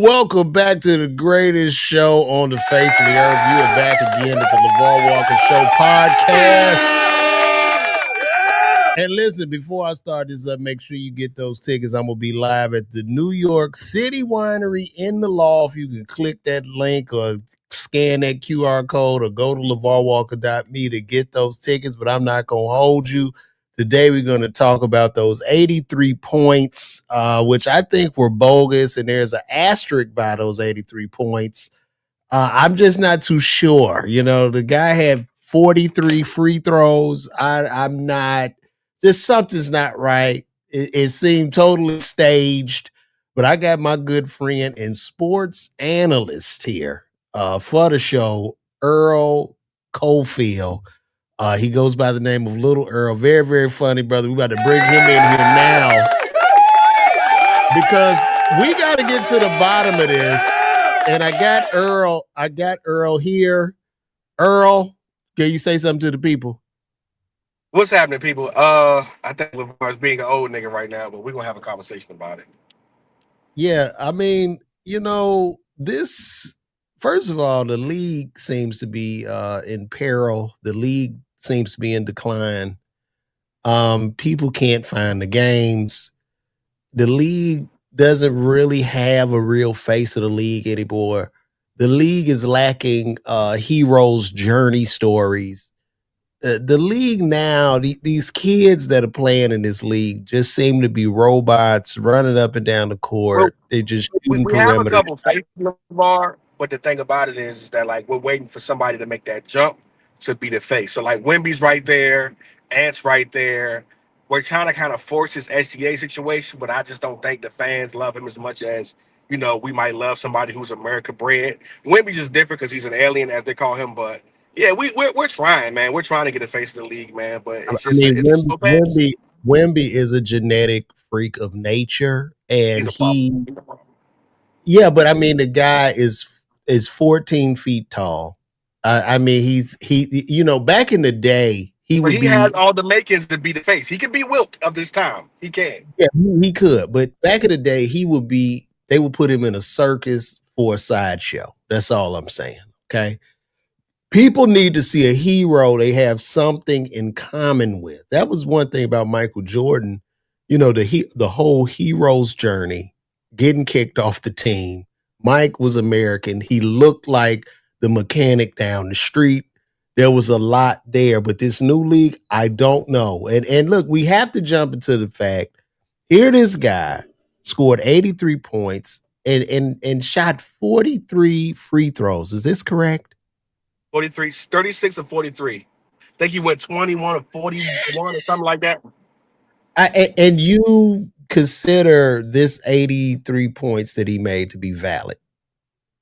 welcome back to the greatest show on the face of the earth. You are back again at the LeVar Walker Show podcast. And listen, before I start this up, make sure you get those tickets. I'm going to be live at the New York City Winery in the Loft. You can click that link or scan that QR code or go to LeVarWalker.me to get those tickets, but I'm not going to hold you. Today, we're going to talk about those 83 points, which I think were bogus, and there's an asterisk by those 83 points. I'm just not too sure. You know, the guy had 43 free throws. I'm not, just something's not right. It seemed totally staged, but I got my good friend and sports analyst here for the show, Earl Cofield. He goes by the name of Little Earl. Very, very funny, brother. We about to bring him in here now because we got to get to the bottom of this. And I got Earl here. Earl, can you say something to the people? What's happening, people? I think LeVar's being an old nigga right now, but we're gonna have a conversation about it. Yeah, I mean, this first of all, the league seems to be in peril. The league seems to be in decline. People can't find the games. The league doesn't really have a real face of the league anymore. The league is lacking heroes' journey stories. The league now, these kids that are playing in this league just seem to be robots running up and down the Well, court. They just we, shooting we have a perimeter. couple faces LeVar, but the thing about it is that like we're waiting for somebody to make that jump to be the face. So like Wimby's right there, Ant's right there. We're trying to kind of force this SGA situation, but I just don't think the fans love him as much as we might love somebody who's America bred. Wimby's just different because he's an alien, as they call him. But yeah, we're trying, man. We're trying to get a face of the league, man. But I it's just mean, it's a slow pace. Wemby is a genetic freak of nature, He's and a problem. yeah, but I mean, the guy is 14 feet tall. I mean, back in the day, he But would he has be. all the makings to be the face. He could be Wilt of this time. He can. Yeah, he could, but back in the day, he would be. They would put him in a circus for a sideshow. That's all I'm saying. Okay, people need to see a hero they have something in common with. That was one thing about Michael Jordan. The whole hero's journey, getting kicked off the team. Mike was American. He looked like the mechanic down the street. There was a lot there, but this new league, I don't know. And look, we have to jump into the fact here this guy scored 83 points and shot 43 free throws. Is this correct? 43, 36 or 43. I think he went 21 or 41 or something like that. And you consider this 83 points that he made to be valid.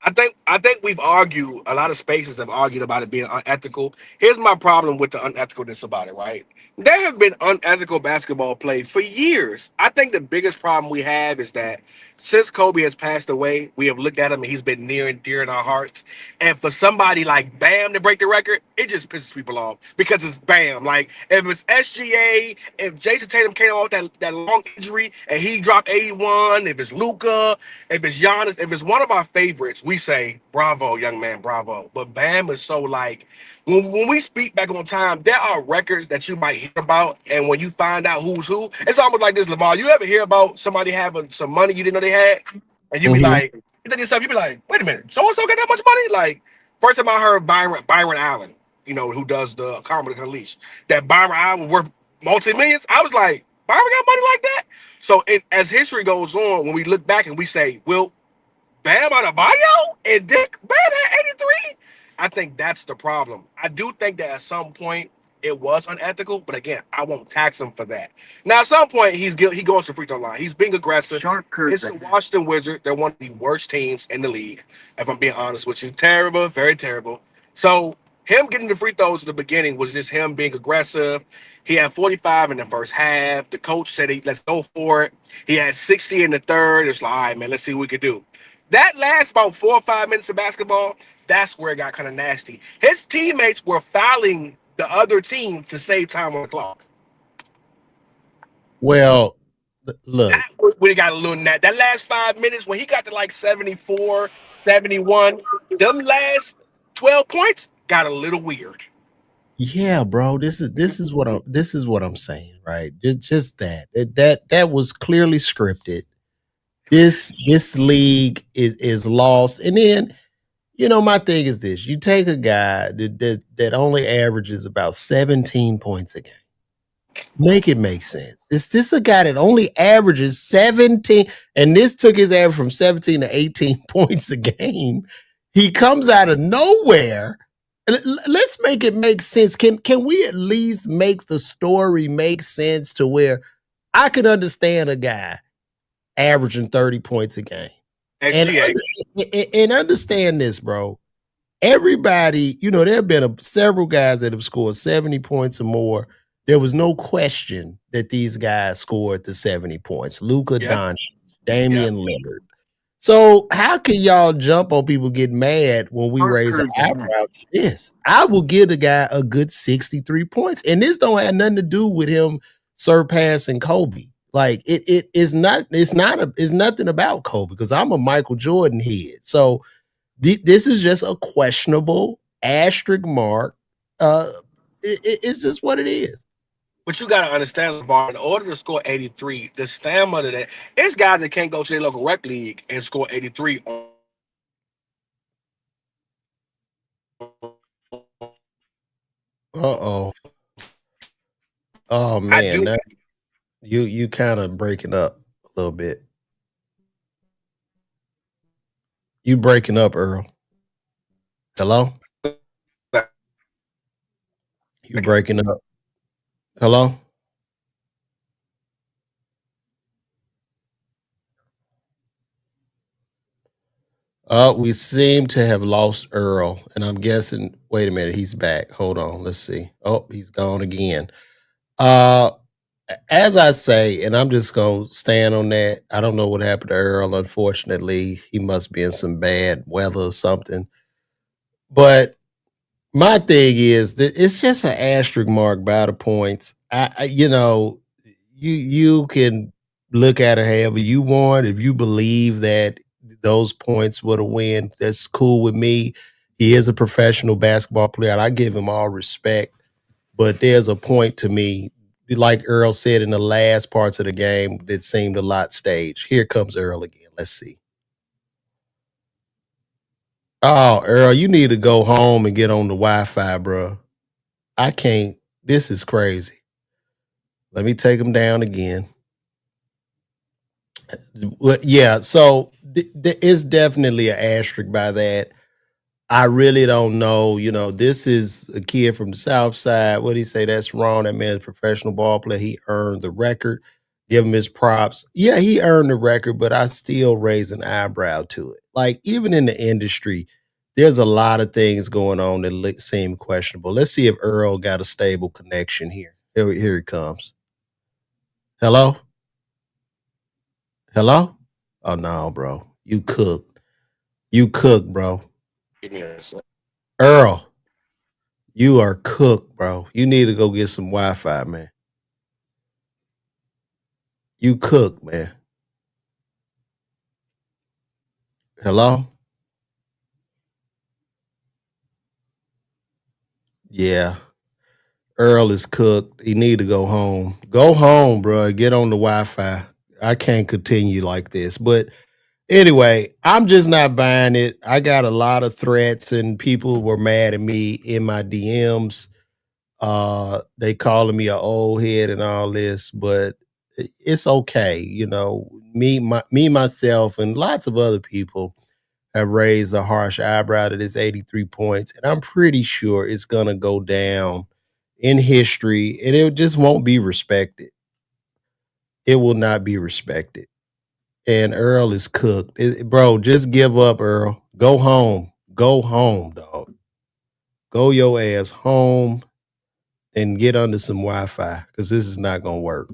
I think we've argued, a lot of spaces have argued about it being unethical. Here's my problem with the unethicalness about it, right? There have been unethical basketball play for years. I think the biggest problem we have is that since Kobe has passed away, we have looked at him and he's been near and dear in our hearts. And for somebody like Bam to break the record, it just pisses people off because it's Bam. Like if it's SGA, if Jason Tatum came off that long injury and he dropped 81, if it's Luca, if it's Giannis, if it's one of our favorites, we say, bravo, young man, bravo. But Bam is so like, when we speak back on time, there are records that you might hear about. And when you find out who's who, it's almost like this, Lamar. You ever hear about somebody having some money you didn't know they had? And you be Mhm. like, you think yourself, you be like, wait a minute, so and so got that much money? Like, first time I heard Byron Allen, who does the Comedy Unleashed, that Byron Allen was worth multi-millions. I was like, Byron got money like that? So as history goes on, when we look back and we say, well, Bam Adebayo and Dick Bam had 83. I think that's the problem. I do think that at some point it was unethical, but again, I won't tax him for that. Now, at some point, he goes to free throw line. He's being aggressive. It's the Washington Wizards. They're one of the worst teams in the league. If I'm being honest with you, terrible, very terrible. So him getting the free throws at the beginning was just him being aggressive. He had 45 in the first half. The coach said, "Let's go for it." He had 60 in the third. It's like, all right, man, let's see what we can do. That last about 4 or 5 minutes of basketball, that's where it got kind of nasty. His teammates were fouling the other team to save time on the clock. Well, Look, That was when he got a little that last 5 minutes when he got to like 74, 71. Them last 12 points got a little weird. yeah, bro. This is what I'm saying, right? Just that was clearly scripted. This league is lost. And then, my thing is this: you take a guy that only averages about 17 points a game. Make it make sense. Is this a guy that only averages 17, and this took his average from 17 to 18 points a game? He comes out of nowhere. Let's make it make sense. Can we at least make the story make sense to where I could understand a guy averaging 30 points a game? And SGA. and understand this, bro. Everybody, there have been several guys that have scored 70 points or more. There was no question that these guys scored the 70 points. Luka Yeah. Doncic, Yeah. Damian Lillard. So how can y'all jump on people get mad when we raise an eyebrow to this? I will give the guy a good 63 points. And this don't have nothing to do with him surpassing Kobe. Like it is not, it's nothing about Kobe because I'm a Michael Jordan head. So this is just a questionable asterisk mark. It's just what it is. But you gotta understand, LeVar, in order to score 83, the stamina that it's guys that can't go to their local rec league and score 83 on Uh-oh. Oh I man, do. now you kind of breaking up a little bit. You breaking up, Earl. Hello? You breaking up. Hello? We seem to have lost Earl, and I'm guessing. Wait a minute, he's back. Hold on, let's see. Oh, he's gone again. Uh, as I say, and I'm just gonna stand on that. I don't know what happened to Earl. Unfortunately, he must be in some bad weather or something. But my thing is that it's just an asterisk mark by the points. You can look at it however you want. If you believe that those points were the win, that's cool with me. He is a professional basketball player, and I give him all respect. But there's a point to me, like Earl said in the last parts of the game, that seemed a lot staged. Here comes Earl again. Let's see. Oh, Earl, you need to go home and get on the Wi-Fi, bro. I can't. This is crazy. Let me take him down again. Well, yeah, so it's definitely an asterisk by that. I really don't know. This is a kid from the South Side. What do you say? That's wrong. That man's a professional ball player. He earned the record. Give him his props. Yeah, he earned the record, but I still raise an eyebrow to it. Like, even in the industry, there's a lot of things going on that seem questionable. Let's see if Earl got a stable connection here. Here it comes. Hello? Hello? Oh, no, bro. You cooked. You cooked, bro. Give me a second. Earl, you are cooked, bro. You need to go get some Wi-Fi, man. You cooked, man. Hello? Yeah. Earl is cooked. He need to go home. Go home, bro. Get on the Wi-Fi. I can't continue like this. But anyway, I'm just not buying it. I got a lot of threats and people were mad at me in my DMs. They calling me an old head and all this, but it's okay. Me myself and lots of other people have raised a harsh eyebrow to this 83 points, and I'm pretty sure it's gonna go down in history, and it just won't be respected. It will not be respected. And Earl is cooked. Bro, just give up, Earl. Go home. Go home, dog. Go your ass home and get under some Wi-Fi because this is not gonna work.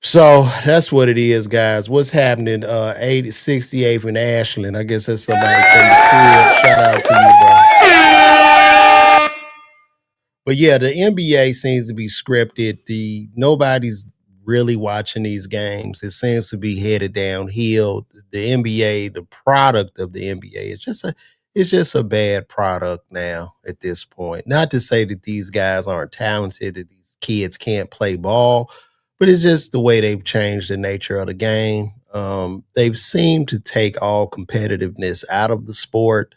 So that's what it is, guys. What's happening? 68th and Ashland. I guess that's somebody from the crib. Shout out to you, bro. But yeah, the NBA seems to be scripted. Nobody's really watching these games, it seems to be headed downhill. The NBA, the product of the NBA, it's just a bad product now at this point. Not to say that these guys aren't talented, that these kids can't play ball, but it's just the way they've changed the nature of the game. They've seemed to take all competitiveness out of the sport.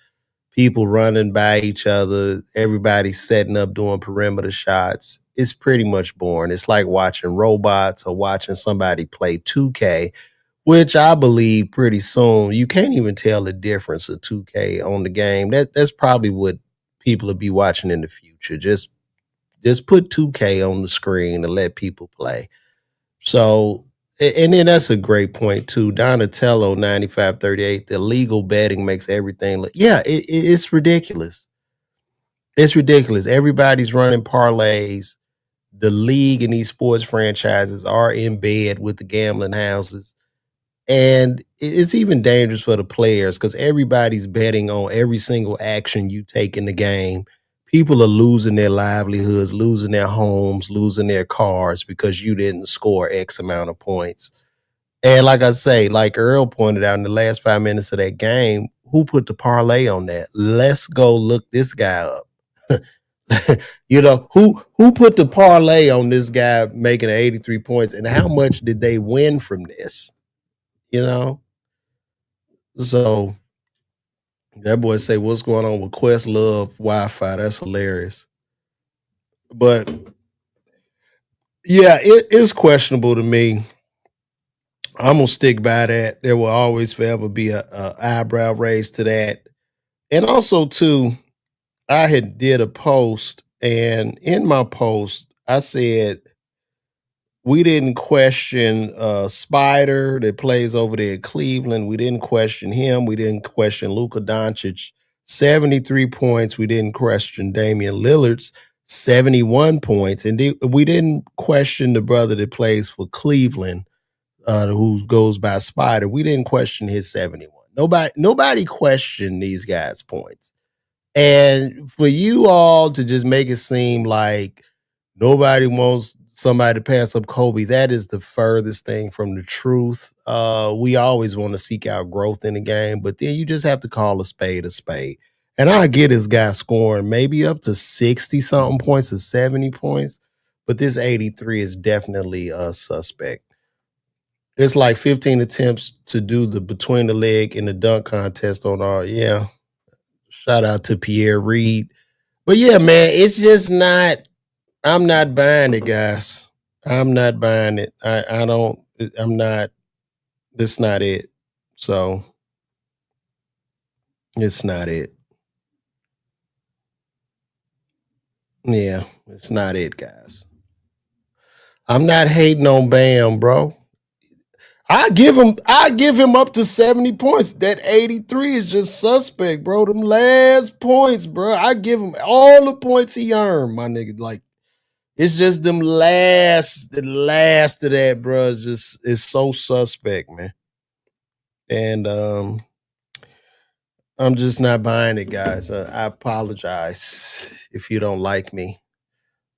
People running by each other, everybody setting up doing perimeter shots. It's pretty much boring. It's like watching robots or watching somebody play 2K, which I believe pretty soon you can't even tell the difference of 2K on the game. That's probably what people will be watching in the future. Just put 2K on the screen and let people play. So, and then that's a great point too. Donatello 9538, the legal betting makes everything look, yeah, it's ridiculous. It's ridiculous. Everybody's running parlays. The league and these sports franchises are in bed with the gambling houses. And it's even dangerous for the players because everybody's betting on every single action you take in the game. People are losing their livelihoods, losing their homes, losing their cars because you didn't score X amount of points. And like I say, like Earl pointed out in the last 5 minutes of that game, who put the parlay on that? Let's go look this guy up. Who put the parlay on this guy making 83 points and how much did they win from this? You know? So that boy say, what's going on with Questlove Wi-Fi? That's hilarious. But yeah, it is questionable to me. I'm gonna stick by that. There will always forever be a eyebrow raised to that. And also too, I had did a post, and in my post, I said we didn't question Spider that plays over there at Cleveland. We didn't question him. We didn't question Luka Doncic, 73 points. We didn't question Damian Lillard's 71 points. And we didn't question the brother that plays for Cleveland, who goes by Spider. We didn't question his 71. Nobody questioned these guys' points. And for you all to just make it seem like nobody wants somebody to pass up Kobe, that is the furthest thing from the truth. We always want to seek out growth in the game, but then you just have to call a spade a spade. And I get this guy scoring maybe up to 60 something points or 70 points, but this 83 is definitely a suspect. It's like 15 attempts to do the between the leg in the dunk contest on our, yeah. Shout out to Pierre Reed. But yeah, man, it's just not, I'm not buying it, guys. I'm not buying it. I don't, I'm not, that's not it. So it's not it. Yeah, it's not it, guys. I'm not hating on Bam, bro. I give him up to 70 points. That 83 is just suspect, bro. Them last points, bro. I give him all the points he earned, my nigga. Like, it's just the last of that, bro. It's so suspect, man. And I'm just not buying it, guys. I apologize if you don't like me.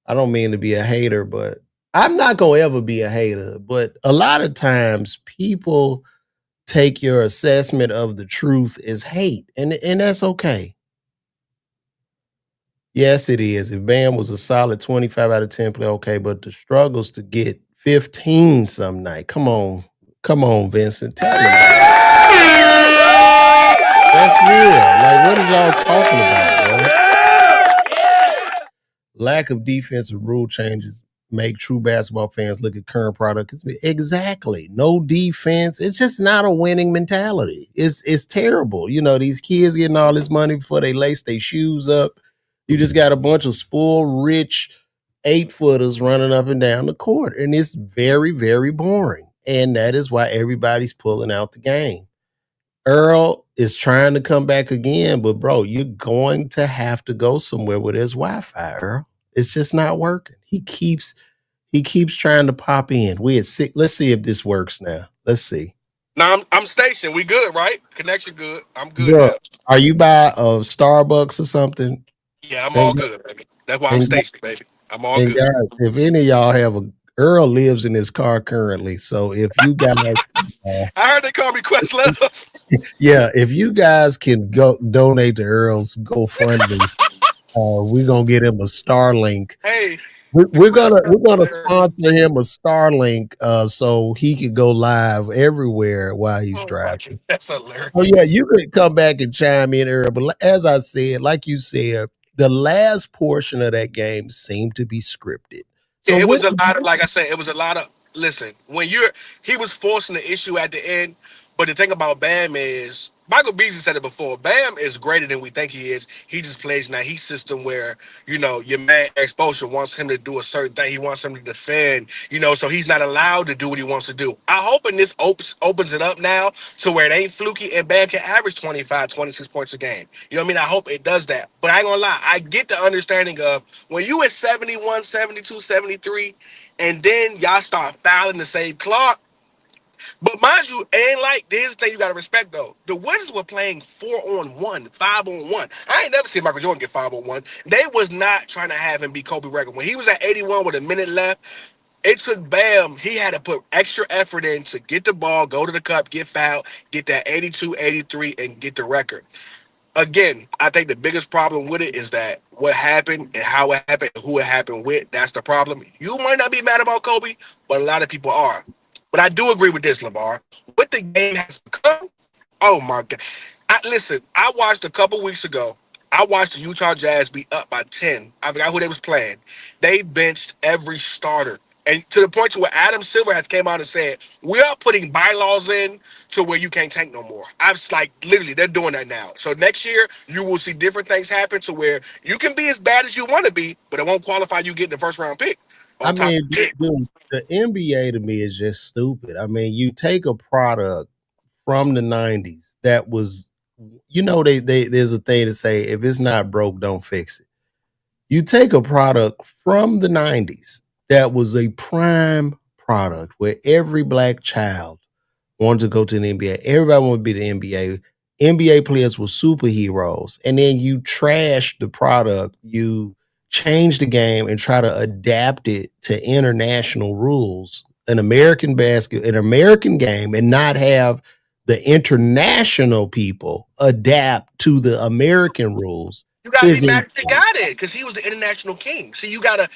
I don't mean to be a hater, but I'm not gonna ever be a hater. But a lot of times people take your assessment of the truth as hate, and that's okay. Yes, it is. If Bam was a solid 25 out of 10 play, okay, but the struggles to get 15 some night. Come on. Come on, Vincent. Tell me that's real. Like, what are y'all talking about, bro? Lack of defensive rule changes make true basketball fans look at current product. Exactly. No defense. It's just not a winning mentality. It's terrible. You know, these kids getting all this money before they lace their shoes up. You just got a bunch of spoiled, rich 8-footers running up and down the court. And it's very, very boring. And that is why everybody's pulling out the game. Earl is trying to come back again, but bro, you're going to have to go somewhere where there's Wi-Fi, Earl. It's just not working. He keeps trying to pop in. We at six. Let's see if this works now. Let's see. Now I'm stationed. We good, right? Connection good. I'm good Bro, now. are you by Starbucks or something? Yeah, I'm all And good, baby. That's why I'm and stationed, baby. I'm all and good. guys, if any of y'all have Earl lives in his car currently. So if you guys, uh, I heard they call me Questlove. yeah, if you guys can go donate to Earl's GoFundMe, we're gonna get him a Starlink. Hey, We're, the we're gonna Questlove we're gonna hilarious. sponsor him a Starlink, so he can go live everywhere while he's Oh my driving. god, that's Oh yeah, hilarious. you could come back and chime in earlier, but as I said, like you said, the last portion of that game seemed to be scripted. Yeah, So it what? was a lot of, like I said, it was a lot of. Listen, when you're, he was forcing the issue at the end. But the thing about Bam is, Michael Beasley said it before. Bam is greater than we think he is. He just plays in that heat system where your man exposure wants him to do a certain thing. He wants him to defend. So he's not allowed to do what he wants to do. I hoping this opens it up now to where it ain't fluky and Bam can average 25, 26 points a game. You know what I mean? I hope it does that. But I ain't gonna lie, I get the understanding of when you at 71, 72, 73, and then y'all start fouling to save clock. But mind you, and like this is the thing you gotta respect though. The Wizards were playing 4-on-1, 5-on-1. I ain't never seen Michael Jordan get 5-on-1. They was not trying to have him be Kobe record. When he was at 81 with a minute left, it took Bam. He had to put extra effort in to get the ball, go to the cup, get fouled, get that 82, 83, and get the record. Again, I think the biggest problem with it is that what happened and how it happened and who it happened with, that's the problem. You might not be mad about Kobe, but a lot of people are. But I do agree with this, LeVar. What the game has become, oh my God. Listen, I watched a couple weeks ago. I watched the Utah Jazz be up by 10. I forgot who they was playing. They benched every starter. And to the point to where Adam Silver has came out and said, we are putting bylaws in to where you can't tank no more. I was like, literally, they're doing that now. So next year, you will see different things happen to where you can be as bad as you want to be, but it won't qualify you getting the first round pick I on top mean, of the pick. the NBA to me is just stupid. I mean, you take a product from the '90s that was, they there's a thing to say if it's not broke, don't fix it. You take a product from the '90s that was a prime product where every black child wanted to go to the NBA. Everybody wanted to be the NBA. NBA players were superheroes. And then you trash the product, you change the game and try to adapt it to international rules, an American game, and not have the international people adapt to the American rules You gotta be is mad at the insane. guy then, because he was the international king. See, you gotta.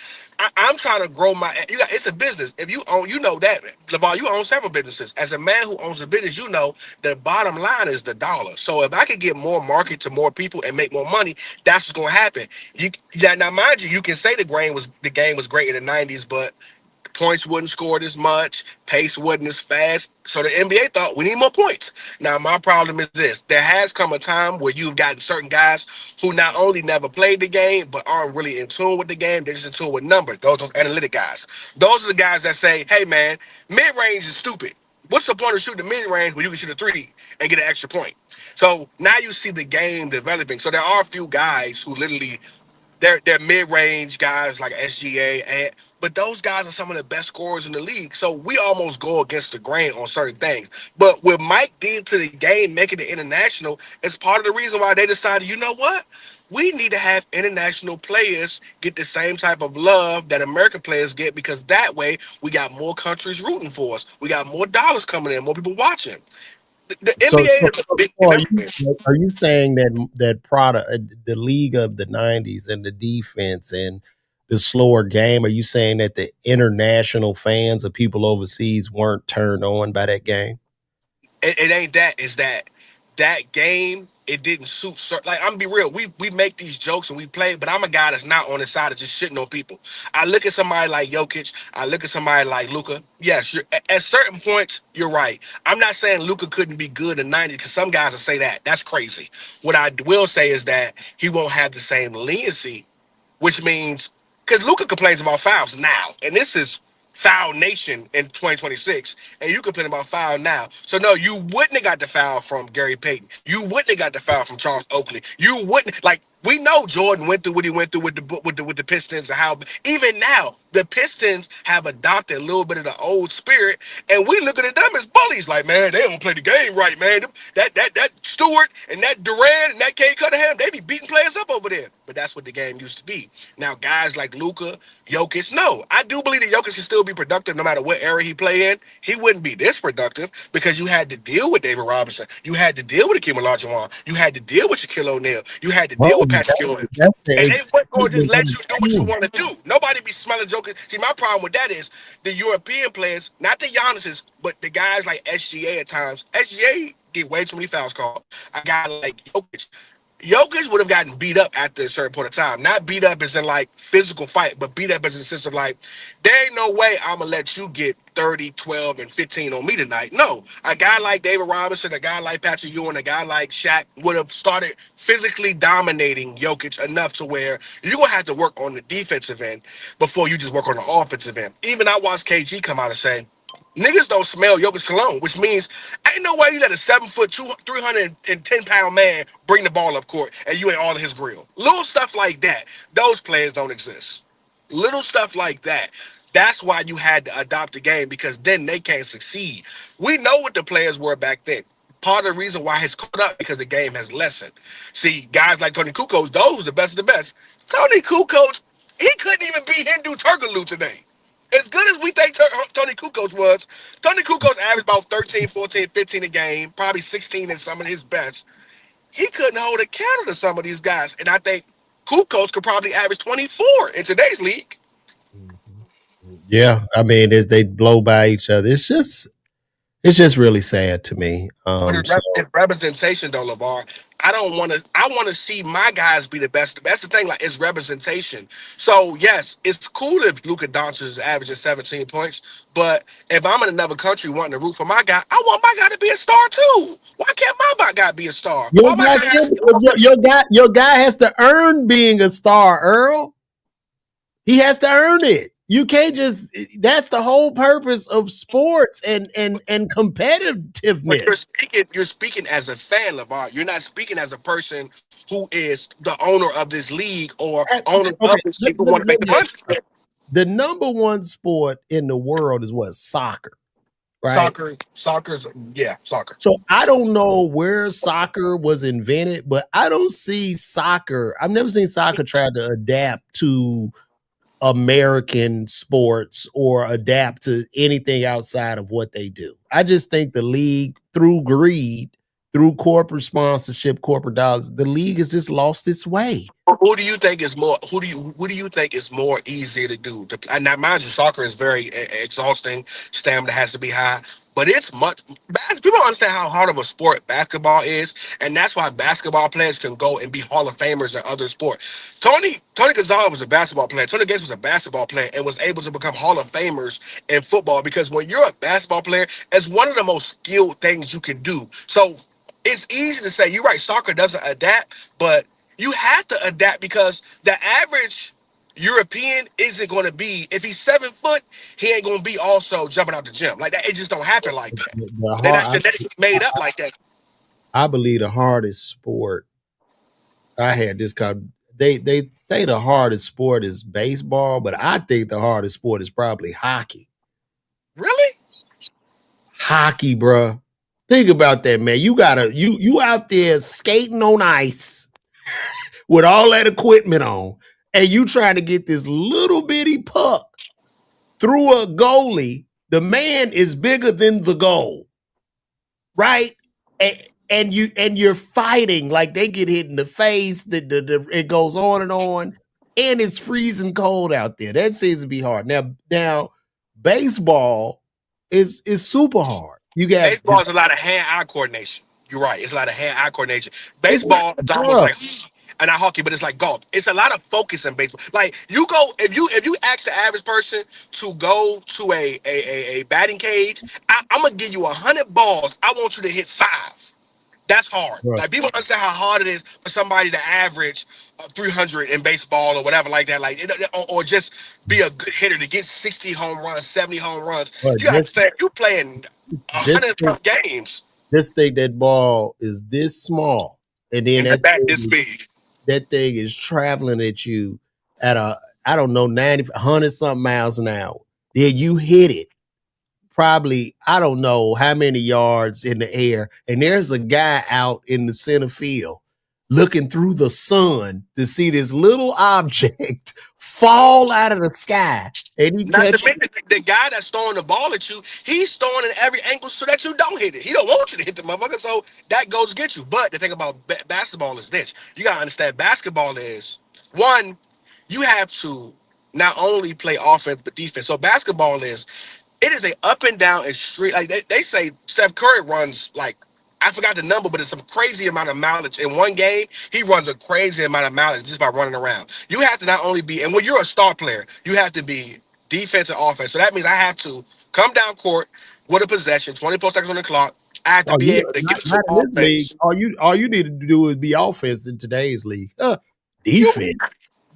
I'm trying to grow my. It's a business. If you own, you know that, Laval, you own several businesses. As a man who owns a business, you know the bottom line is the dollar. So if I could get more market to more people and make more money, that's what's gonna happen. Now, mind you, you can say the game was great in the '90s, but points wouldn't score as much, pace wasn't as fast. So the NBA thought we need more points. Now my problem is this: there has come a time where you've gotten certain guys who not only never played the game but aren't really in tune with the game. They're just in tune with numbers. Those analytic guys. Those are the guys that say, "Hey man, mid range is stupid. What's the point of shooting the mid range when you can shoot a three and get an extra point?" So now you see the game developing. So there are a few guys who literally they're mid range guys like SGA, but those guys are some of the best scorers in the league. So we almost go against the grain on certain things. But what Mike did to the game, making it international, is part of the reason why they decided, you know what? We need to have international players get the same type of love that American players get because that way we got more countries rooting for us. We got more dollars coming in, more people watching. The So, NBA so, is a big so development. are you saying that product, the league of the '90s and the defense and the slower game? Are you saying that the international fans of people overseas weren't turned on by that game? It ain't that. It's that game. It didn't suit. Like I'm gonna be real. We make these jokes and we play, but I'm a guy that's not on the side of just shitting on people. I look at somebody like Jokic. I look at somebody like Luka. Yes, at certain points you're right. I'm not saying Luka couldn't be good in '90s because some guys will say that. That's crazy. What I will say is that he won't have the same leniency, which means because Luca complains about fouls now, and this is foul nation in 2026, and you complain about foul now. So no, you wouldn't have got the foul from Gary Payton. You wouldn't have got the foul from Charles Oakley. You wouldn't like. We know Jordan went through what he went through with the Pistons, and how even now the Pistons have adopted a little bit of the old spirit, and we looking at them as bullies. Like, man, they don't play the game right, man. That Stewart and that Durant and that Kay Cunningham, they be beating players up over there. But that's what the game used to be. Now, guys like Luka, Jokic, no, I do believe that Jokic can still be productive no matter what era he play in. He wouldn't be this productive because you had to deal with David Robinson, you had to deal with Akeem Olajuwon, you had to deal with Shaquille O'Neal, you had to deal Oh, with Patrick Ewing, that's the and they wasn't going to just excitement of let the you do what you game. want to do. Nobody be smelling Jokic. See, my problem with that is the European players, not the Giannis's, but the guys like SGA at times. SGA get way too many fouls called. A guy like Jokic. Jokic would have gotten beat up after a certain point of time. Not beat up as in like physical fight, but beat up as in the sense of like, there ain't no way I'm going to let you get 30, 12, and 15 on me tonight. No. A guy like David Robinson, a guy like Patrick Ewing, a guy like Shaq would have started physically dominating Jokic enough to where you're going to have to work on the defensive end before you just work on the offensive end. Even I watched KG come out and say, niggas don't smell Jokic cologne, which means ain't no way you let a 7 foot, 310 pound man bring the ball up court and you ain't all in his grill. Little stuff like that, those players don't exist. Little stuff like that. That's why you had to adopt the game because then they can't succeed. We know what the players were back then. Part of the reason why it's caught up because the game has lessened. See, guys like Tony Kukoc, those are the best of the best. Tony Kukoc, he couldn't even beat Hindu Turkoglu today. As good as we think Tony Kukoc was, Tony Kukoc averaged about 13, 14, 15 a game, probably 16 in some of his best. He couldn't hold a candle to some of these guys. And I think Kukoc could probably average 24 in today's league. Yeah, I mean, they blow by each other. It's just really sad to me. But it's representation, though, LeVar. I don't want to. I want to see my guys be the best. That's the thing. Like it's representation. So yes, it's cool if Luka Doncic is averaging 17 points. But if I'm in another country wanting to root for my guy, I want my guy to be a star too. Why can't my guy be a star? your Why my guy, guy? your guy has to earn being a star, Earl. He has to earn it. You can't just. That's the whole purpose of sports and But you're competitiveness. speaking. You're speaking as a fan, LeVar. You're not speaking as a person who is the owner of this league or owner Okay, of this let, league who let, want to make let the me ask you money. something. The number one sport in the world is what? Soccer, right? Soccer's yeah, soccer. So I don't know where soccer was invented, but I don't see soccer. I've never seen soccer try to adapt to American sports or adapt to anything outside of what they do. I just think the league, through greed, through corporate sponsorship, corporate dollars, the league has just lost its way. Who do you think is more? Who do you think is more easier to do? And now, mind you, soccer is very exhausting. Stamina has to be high, but it's much. People don't understand how hard of a sport basketball is, and that's why basketball players can go and be Hall of Famers in other sports. Tony Gonzalez was a basketball player. Tony Gates was a basketball player and was able to become Hall of Famers in football because when you're a basketball player, it's one of the most skilled things you can do. So it's easy to say you're right. Soccer doesn't adapt, but you have to adapt because the average European isn't going to be if he's 7 foot, he ain't going to be also jumping out the gym like that. It just don't happen like that. The They're hard, not genetically made up like that. I believe the hardest sport I had this kind. They say the hardest sport is baseball, but I think the hardest sport is probably hockey. Really? Hockey, bruh. Think about that, man. You out there skating on ice with all that equipment on, and you trying to get this little bitty puck through a goalie. The man is bigger than the goal, right? And you're fighting like they get hit in the face. It goes on, and it's freezing cold out there. That seems to be hard. Now, baseball is super hard. You got Baseball is a lot of hand-eye coordination. You're right. It's a lot of hand-eye coordination. it's not Baseball is almost tough. like and not hockey, but it's like golf. It's a lot of focus in baseball. Like you go if you ask the average person to go to a batting cage, I'm gonna give you 100 balls. I want you to hit five. That's hard. Bruh. Like people understand how hard it is for somebody to average 300 in baseball or whatever like that. Like or just be a good hitter to get 60 home runs, 70 home runs. But You understand? You playing just 100 think, games just think that ball is this small, and then and the bat this big. that thing is traveling at you at I don't know, 90, 100 something miles an hour. Then you hit it probably, I don't know how many yards in the air. And there's a guy out in the center field looking through the sun to see this little object fall out of the sky. And he Not to catches. mention the guy that's throwing the ball at you, he's throwing in every angle so that you don't hit it. He don't want you to hit the motherfucker, so that goes against you. But the thing about basketball is this: you gotta understand, basketball is one, you have to not only play offense but defense. So basketball is it is a up and down extreme. Like they say, Steph Curry runs like I forgot the number, but it's some crazy amount of mileage in one game. He runs a crazy amount of mileage just by running around. You have to not only be, and when you're a star player, you have to be defense and offense. So that means I have to come down court with a possession, 24 seconds on the clock. I have to Oh, be yeah, able to get not some in this league. offense. All you need to do is be offense in today's league. You, Defense.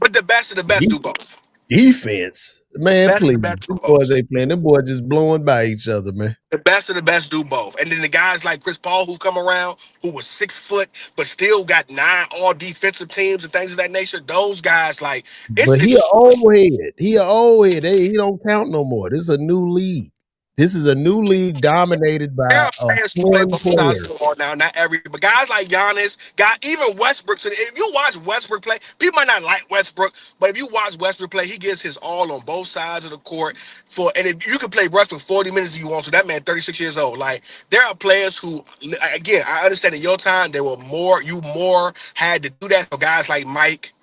but the best of the best do both. Defense. Man, Best of please. the best do Them boys both. ain't playing. Them boys just blowing by each other, man. The best of the best do both. And then the guys like Chris Paul who come around, who was 6 foot, but still got 9 all defensive teams and things of that nature. Those guys, like, it's But he an extreme. old head. He an old head. He don't count no more. This is a new league. This is a new league dominated There by are players who play one both sides of player. the ball now, not every, but guys like Giannis, even Westbrook. So if you watch Westbrook play, people might not like Westbrook, but if you watch Westbrook play, he gives his all on both sides of the court. And if you can play Westbrook 40 minutes if you want to, that man 36 years old. Like there are players who, again, I understand in your time there were you more had to do that for guys like Mike,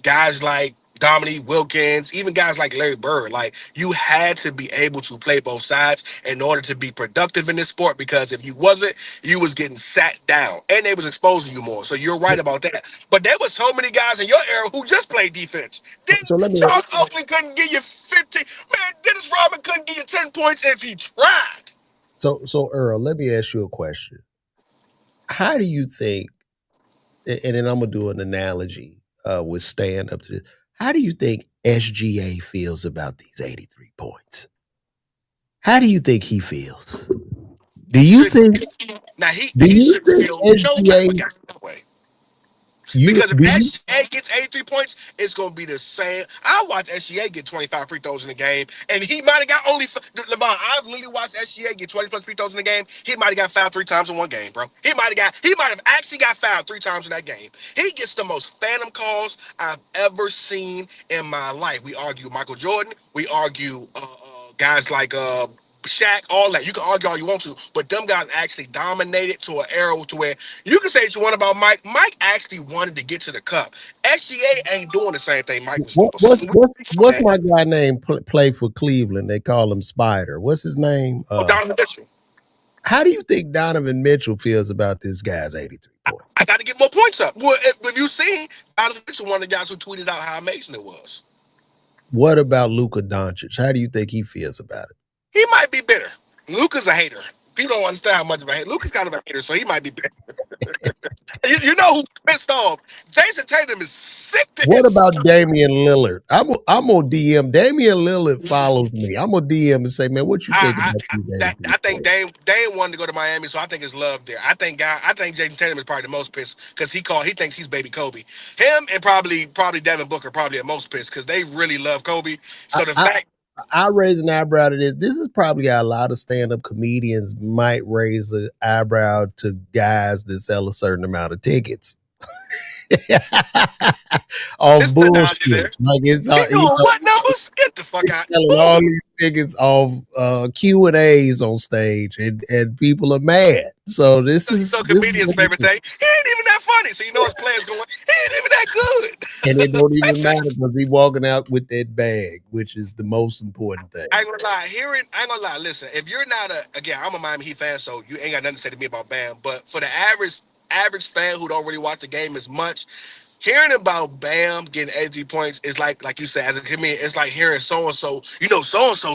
guys like Dominique Wilkins, even guys like Larry Bird, like you had to be able to play both sides in order to be productive in this sport. Because if you wasn't, you was getting sat down, and they was exposing you more. So you're right about that. But there was so many guys in your era who just played defense. So let me Charles Oakley couldn't give you 50. Man, Dennis Rodman couldn't give you 10 points if he tried. so Earl, let me ask you a question. How do you think, and then I'm gonna do an analogy with stand up to this. How do you think SGA feels about these 83 points? How do you think he feels? Do you think Now he do he you should think feel no type SGA of guy that way. you Because if do you SGA gets 83 points, it's going to be the same. I watched SGA get 25 free throws in the game, and he might have got only Levon. I've literally watched SGA get 20 plus free throws in the game. He might have got fouled 3 times in one game, bro. He might have actually got fouled 3 times in that game. He gets the most phantom calls I've ever seen in my life. We argue Michael Jordan. We argue guys like Shaq, all that. You can argue all you want to, but them guys actually dominated to an era to where you can say what you want about Mike. Mike actually wanted to get to the cup. SGA ain't doing the same thing Mike was doing. So what's my guy name play for Cleveland? They call him Spider. What's his name? Donovan Mitchell. How do you think Donovan Mitchell feels about this guy's 83 points? I got to get more points up. Well, if you seen Donovan Mitchell, one of the guys who tweeted out how amazing it was. What about Luka Doncic? How do you think he feels about it? He might be bitter. Luka's a hater. People don't understand how much of a hater. Luka's kind of a hater, so he might be bitter. you know who's pissed off? Jason Tatum is sick to What his about Damian Lillard? I'm on DM. Damian Lillard follows me. I'm on DM and say, man, what you think about these 83 I think points? Dame wanted to go to Miami, so I think it's love there. I think Jason Tatum is probably the most pissed because he thinks he's baby Kobe. Him and probably Devin Booker probably the most pissed because they really love Kobe. So the fact I raise an eyebrow to this. This is probably how a lot of stand-up comedians might raise an eyebrow to guys that sell a certain amount of tickets. Off bullshit. Like it's what numbers? Get the fuck out. Selling all these tickets off Q&As on stage and people are mad. So this is comedian's favorite thing. He ain't even that funny. So you know his players going, he ain't even that good. And it don't even matter because he walking out with that bag, which is the most important thing. I ain't gonna lie. Listen, if you're not again, I'm a Miami Heat fan, so you ain't got nothing to say to me about Bam. But for the average fan who don't really watch the game as much, hearing about Bam getting 83 points is like you said, as a comedian, it's like hearing so and so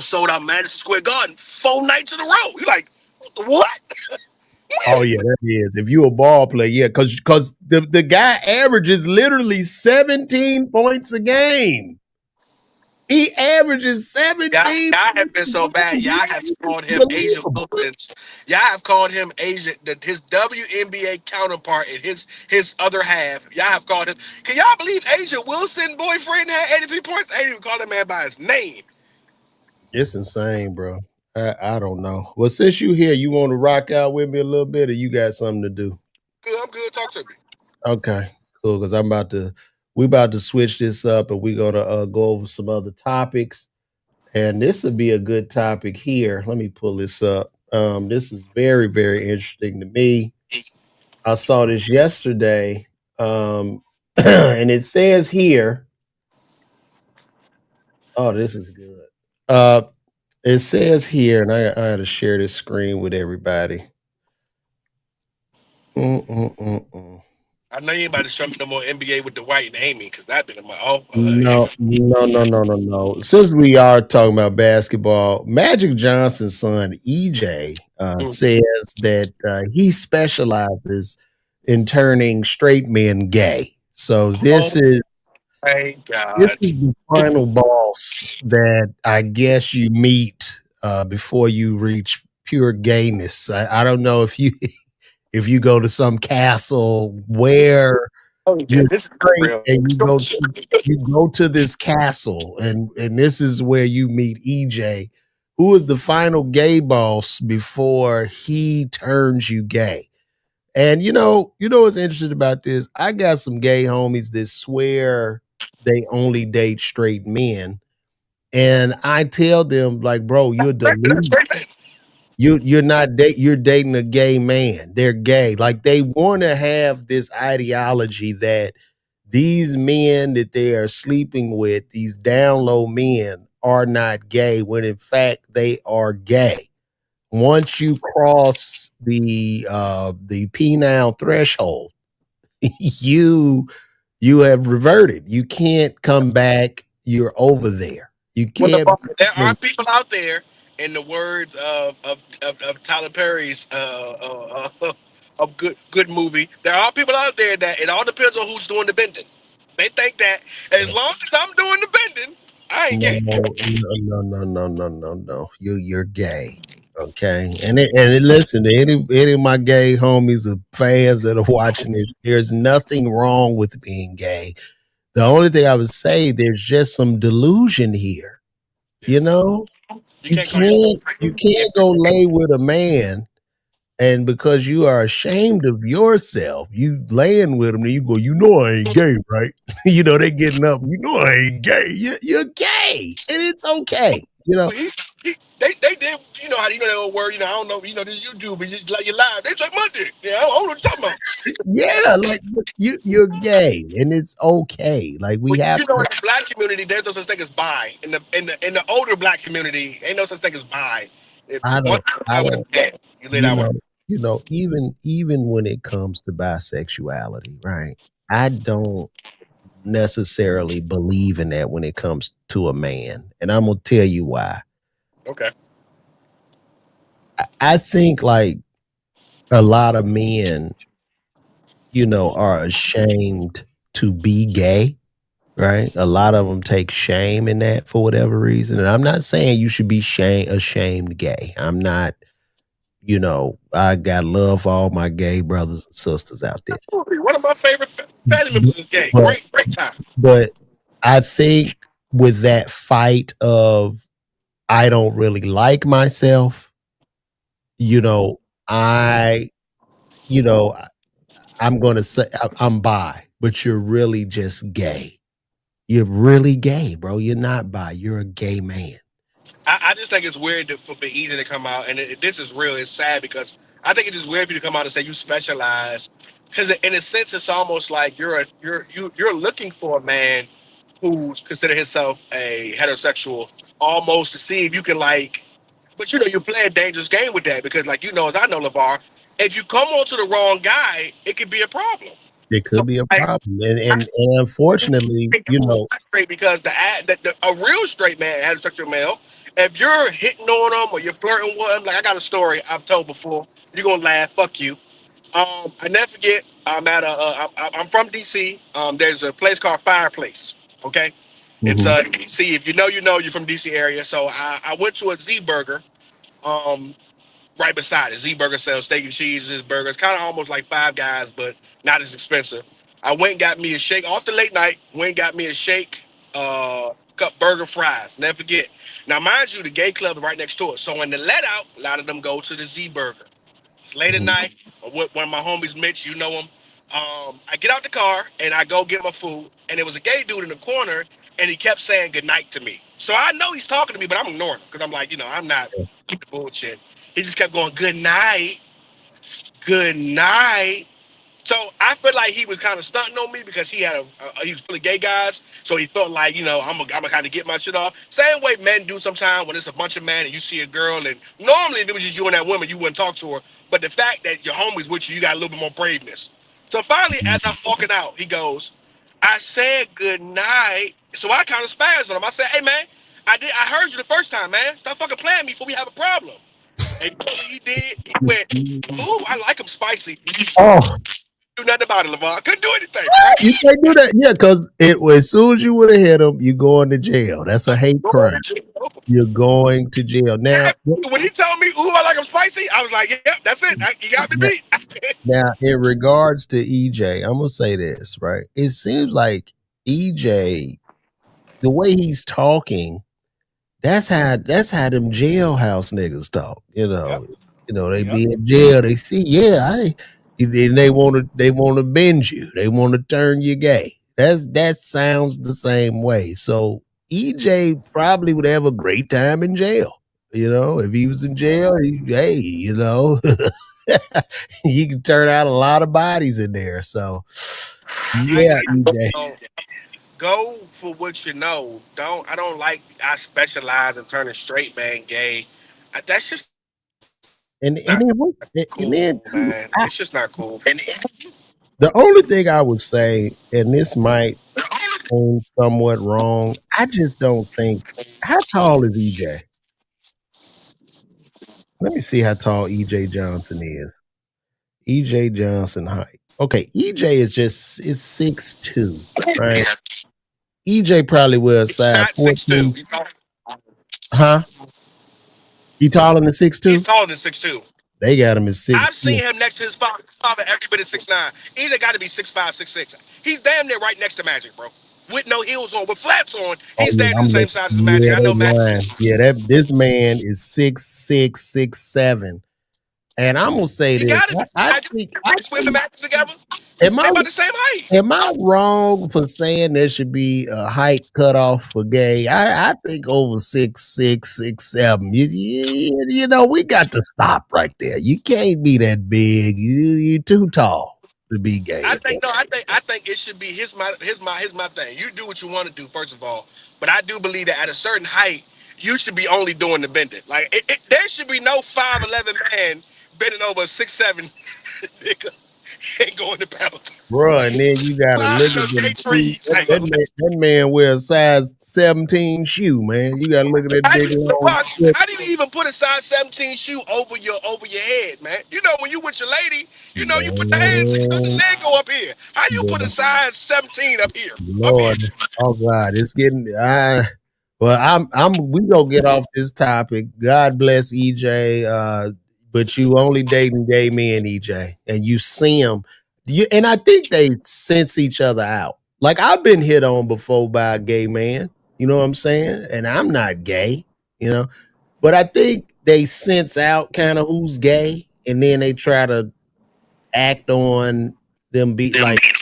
sold out Madison Square Garden 4 nights in a row. You're like, what? Oh yeah, that is. If you a ball player, yeah, because the guy averages literally 17 points a game. He averages Y'all, 17. y'all have been so bad. Y'all have called him Asia Unbelievable. Wilkins. Y'all have called him Asia, his WNBA counterpart and his other half. Y'all have called him. Can y'all believe Asia Wilson boyfriend had 83 points? I ain't even call that man by his name. It's insane, bro. I don't know. Well, since you here, you want to rock out with me a little bit, or you got something to do? Good, I'm good. Talk to me. Okay, cool. Because we about to switch this up, and we're gonna go over some other topics. And this would be a good topic here. Let me pull this up. This is very, very interesting to me. I saw this yesterday, and it says here. Oh, this is good. Uh, it says here, and I had to share this screen with everybody. Mm-mm-mm-mm. I know you ain't about to show me no more NBA with Dwight and Amy because that been in my No, no, no, no, no, no. Since we are talking about basketball, Magic Johnson's son EJ says that he specializes in turning straight men gay. So oh my this god. is the final boss that I guess you meet before you reach pure gayness. I don't know if you if you go to some castle where Oh yeah, you're this is straight real. and you go to this castle and this is where you meet EJ, who is the final gay boss before he turns you gay. And what's interesting about this? I got some gay homies that swear they only date straight men. And I tell them, like, bro, you're That's delusional. straight man. You're not you're dating a gay man. They're gay. Like they want to have this ideology that these men that they are sleeping with, these down low men, are not gay when in fact they are gay. Once you cross the penile threshold, you you have reverted. You can't come back. You're over there. You Well, can't. there are people out there, in the words of Tyler Perry's of good movie. There are people out there that it all depends on who's doing the bending. They think that as long as I'm doing the bending, I ain't No, gay. no, no, no, no, no, no, no. You're gay. Okay. Listen, to any of my gay homies or fans that are watching this, there's nothing wrong with being gay. The only thing I would say, there's just some delusion here. You know? You can't call yourself You if can't go lay with a man and because you are ashamed of yourself, you laying with them, and you go, I ain't gay, right? They getting up, I ain't gay. You're gay, and it's okay. he, they did. You know how you know that old word. I don't know. This YouTube, but like you live. They took my dick. Yeah, I don't know what you're talking about. Yeah, like you're gay, and it's okay. Like we Well, have in to. the black community, there's no such thing as bi. In the older black community, ain't no such thing as bi. If I once don't. you lay I down with a don't. man, you lay You down with. know. Even when it comes to bisexuality, right? I don't necessarily believe in that when it comes to a man, and I'm gonna tell you why. Okay. I think like a lot of men, are ashamed to be gay, right? A lot of them take shame in that for whatever reason. And I'm not saying you should be ashamed gay. I'm not, I got love for all my gay brothers and sisters out there. Absolutely. One of my favorite family members is gay. But Great time. but I think with that fight of I don't really like myself, you know, I, you know, I'm going to say I'm bi, but you're really just gay. You're really gay, bro. You're not bi. You're a gay man. I just think it's weird for Easy to come out, and this is real. It's sad because I think it's just weird for you to come out and say you specialize, because in a sense, it's almost like you're looking for a man who's consider himself a heterosexual, almost to see if you can like. But you play a dangerous game with that because, like as I know, Levar, if you come onto the wrong guy, it could be a problem. It So could be a like, problem. And unfortunately, straight because a real straight man, heterosexual male, if you're hitting on them or you're flirting with them, like I got a story I've told before, you're gonna laugh. Fuck you. I never forget. I'm from DC. There's a place called Fireplace. Okay, It's Mm-hmm. see if you know you're from DC area. So I went to a Z Burger, um, right beside it. Z Burger sells steak and cheese. This burger. It's kind of almost like Five Guys, but not as expensive. I went and got me a shake off the late night. Went and got me a shake, cup burger fries. Never forget. Now, mind you, the gay club is right next to it. So when the let out, a lot of them go to the Z Burger. It's late at Mm-hmm. night. I'm with one of my homies, Mitch. You know him. I get out the car and I go get my food, and there was a gay dude in the corner, and he kept saying good night to me. So I know he's talking to me, but I'm ignoring him because I'm like, I'm not bullshit. He just kept going, good night, good night. So I feel like he was kind of stunting on me because he was full of gay guys. So he felt like I'm gonna kind of get my shit off. Same way men do sometimes when it's a bunch of men and you see a girl, and normally if it was just you and that woman, you wouldn't talk to her. But the fact that your homie's with you, you got a little bit more braveness. So finally, as I'm walking out, he goes, "I said good night." So I kind of spazzed on him. I said, "Hey man, I heard you the first time, man. Stop fucking playing me before we have a problem." And he did. He went, "Ooh, I like him spicy." Oh, Do nothing about it, Lamar. I couldn't do anything, right? you can't do that. Yeah, because as soon as you would have hit him, you're going to jail. That's a hate crime. You're going to jail. Now, When he told me, "Ooh, I like him spicy," I was like, "Yep, that's it. You got me beat." now, in regards to EJ, I'm gonna say this, right? It seems like EJ, the way he's talking, that's how them jailhouse niggas talk. Yep, They yep. be in jail. They see, and they want to bend you. They want to turn you gay. That sounds the same way. So EJ probably would have a great time in jail. If he was in jail, hey, you can turn out a lot of bodies in there. So I yeah, just EJ. go for what you know. I don't like. I specialize in turning straight man gay. That's just And not then what? And cool, then man. too, It's just not cool. the only thing I would say, and this might seem somewhat wrong, I just don't think. How tall is EJ? Let me see how tall EJ Johnson is. EJ Johnson height. Okay, EJ is 6'2", right? EJ probably wears He's size not 6'2". 14. Huh? He taller than He's 6'2"? taller than 6'2". They got him at six. I've seen him next to his father. His father every bit of 6'9". Either got to be 6'5", 6'6". He's damn near right next to Magic, bro. With no heels on, with flats on, Oh he's yeah, damn near I'm the same looking. size as Magic. Yeah, I they know Magic. lying. Yeah, that this man is 6'6", 6'7". And I'm gonna say You this. got it. I Magic, think I Magic with think Magic together. am They I about the same height. am I wrong for saying there should be a height cutoff for gay? I think over 6'6", 6'7". We got to stop right there. You can't be that big. You're too tall to be gay. I think no. I think it should be his my thing. You do what you want to do first of all, but I do believe that at a certain height, you should be only doing the bending. Like there should be no 5'11" man bending over a 6'7" nigga and going to battle. Bruh, and then you gotta look No at gay them shoes. trees. That man wears a size 17 shoe, man. You gotta look at that big long foot. How do you even put a size 17 shoe over your head, man? You know when you with your lady, you put the hands, the Man, leg go up here. How you put a bruh. size 17 up here? Up here. Lord, oh God, it's getting. Well, We gonna get off this topic. God bless EJ. But you only dating gay men, EJ, and you see them. And I think they sense each other out. Like I've been hit on before by a gay man. You know what I'm saying? And I'm not gay. You know, but I think they sense out kind of who's gay, and then they try to act on them be like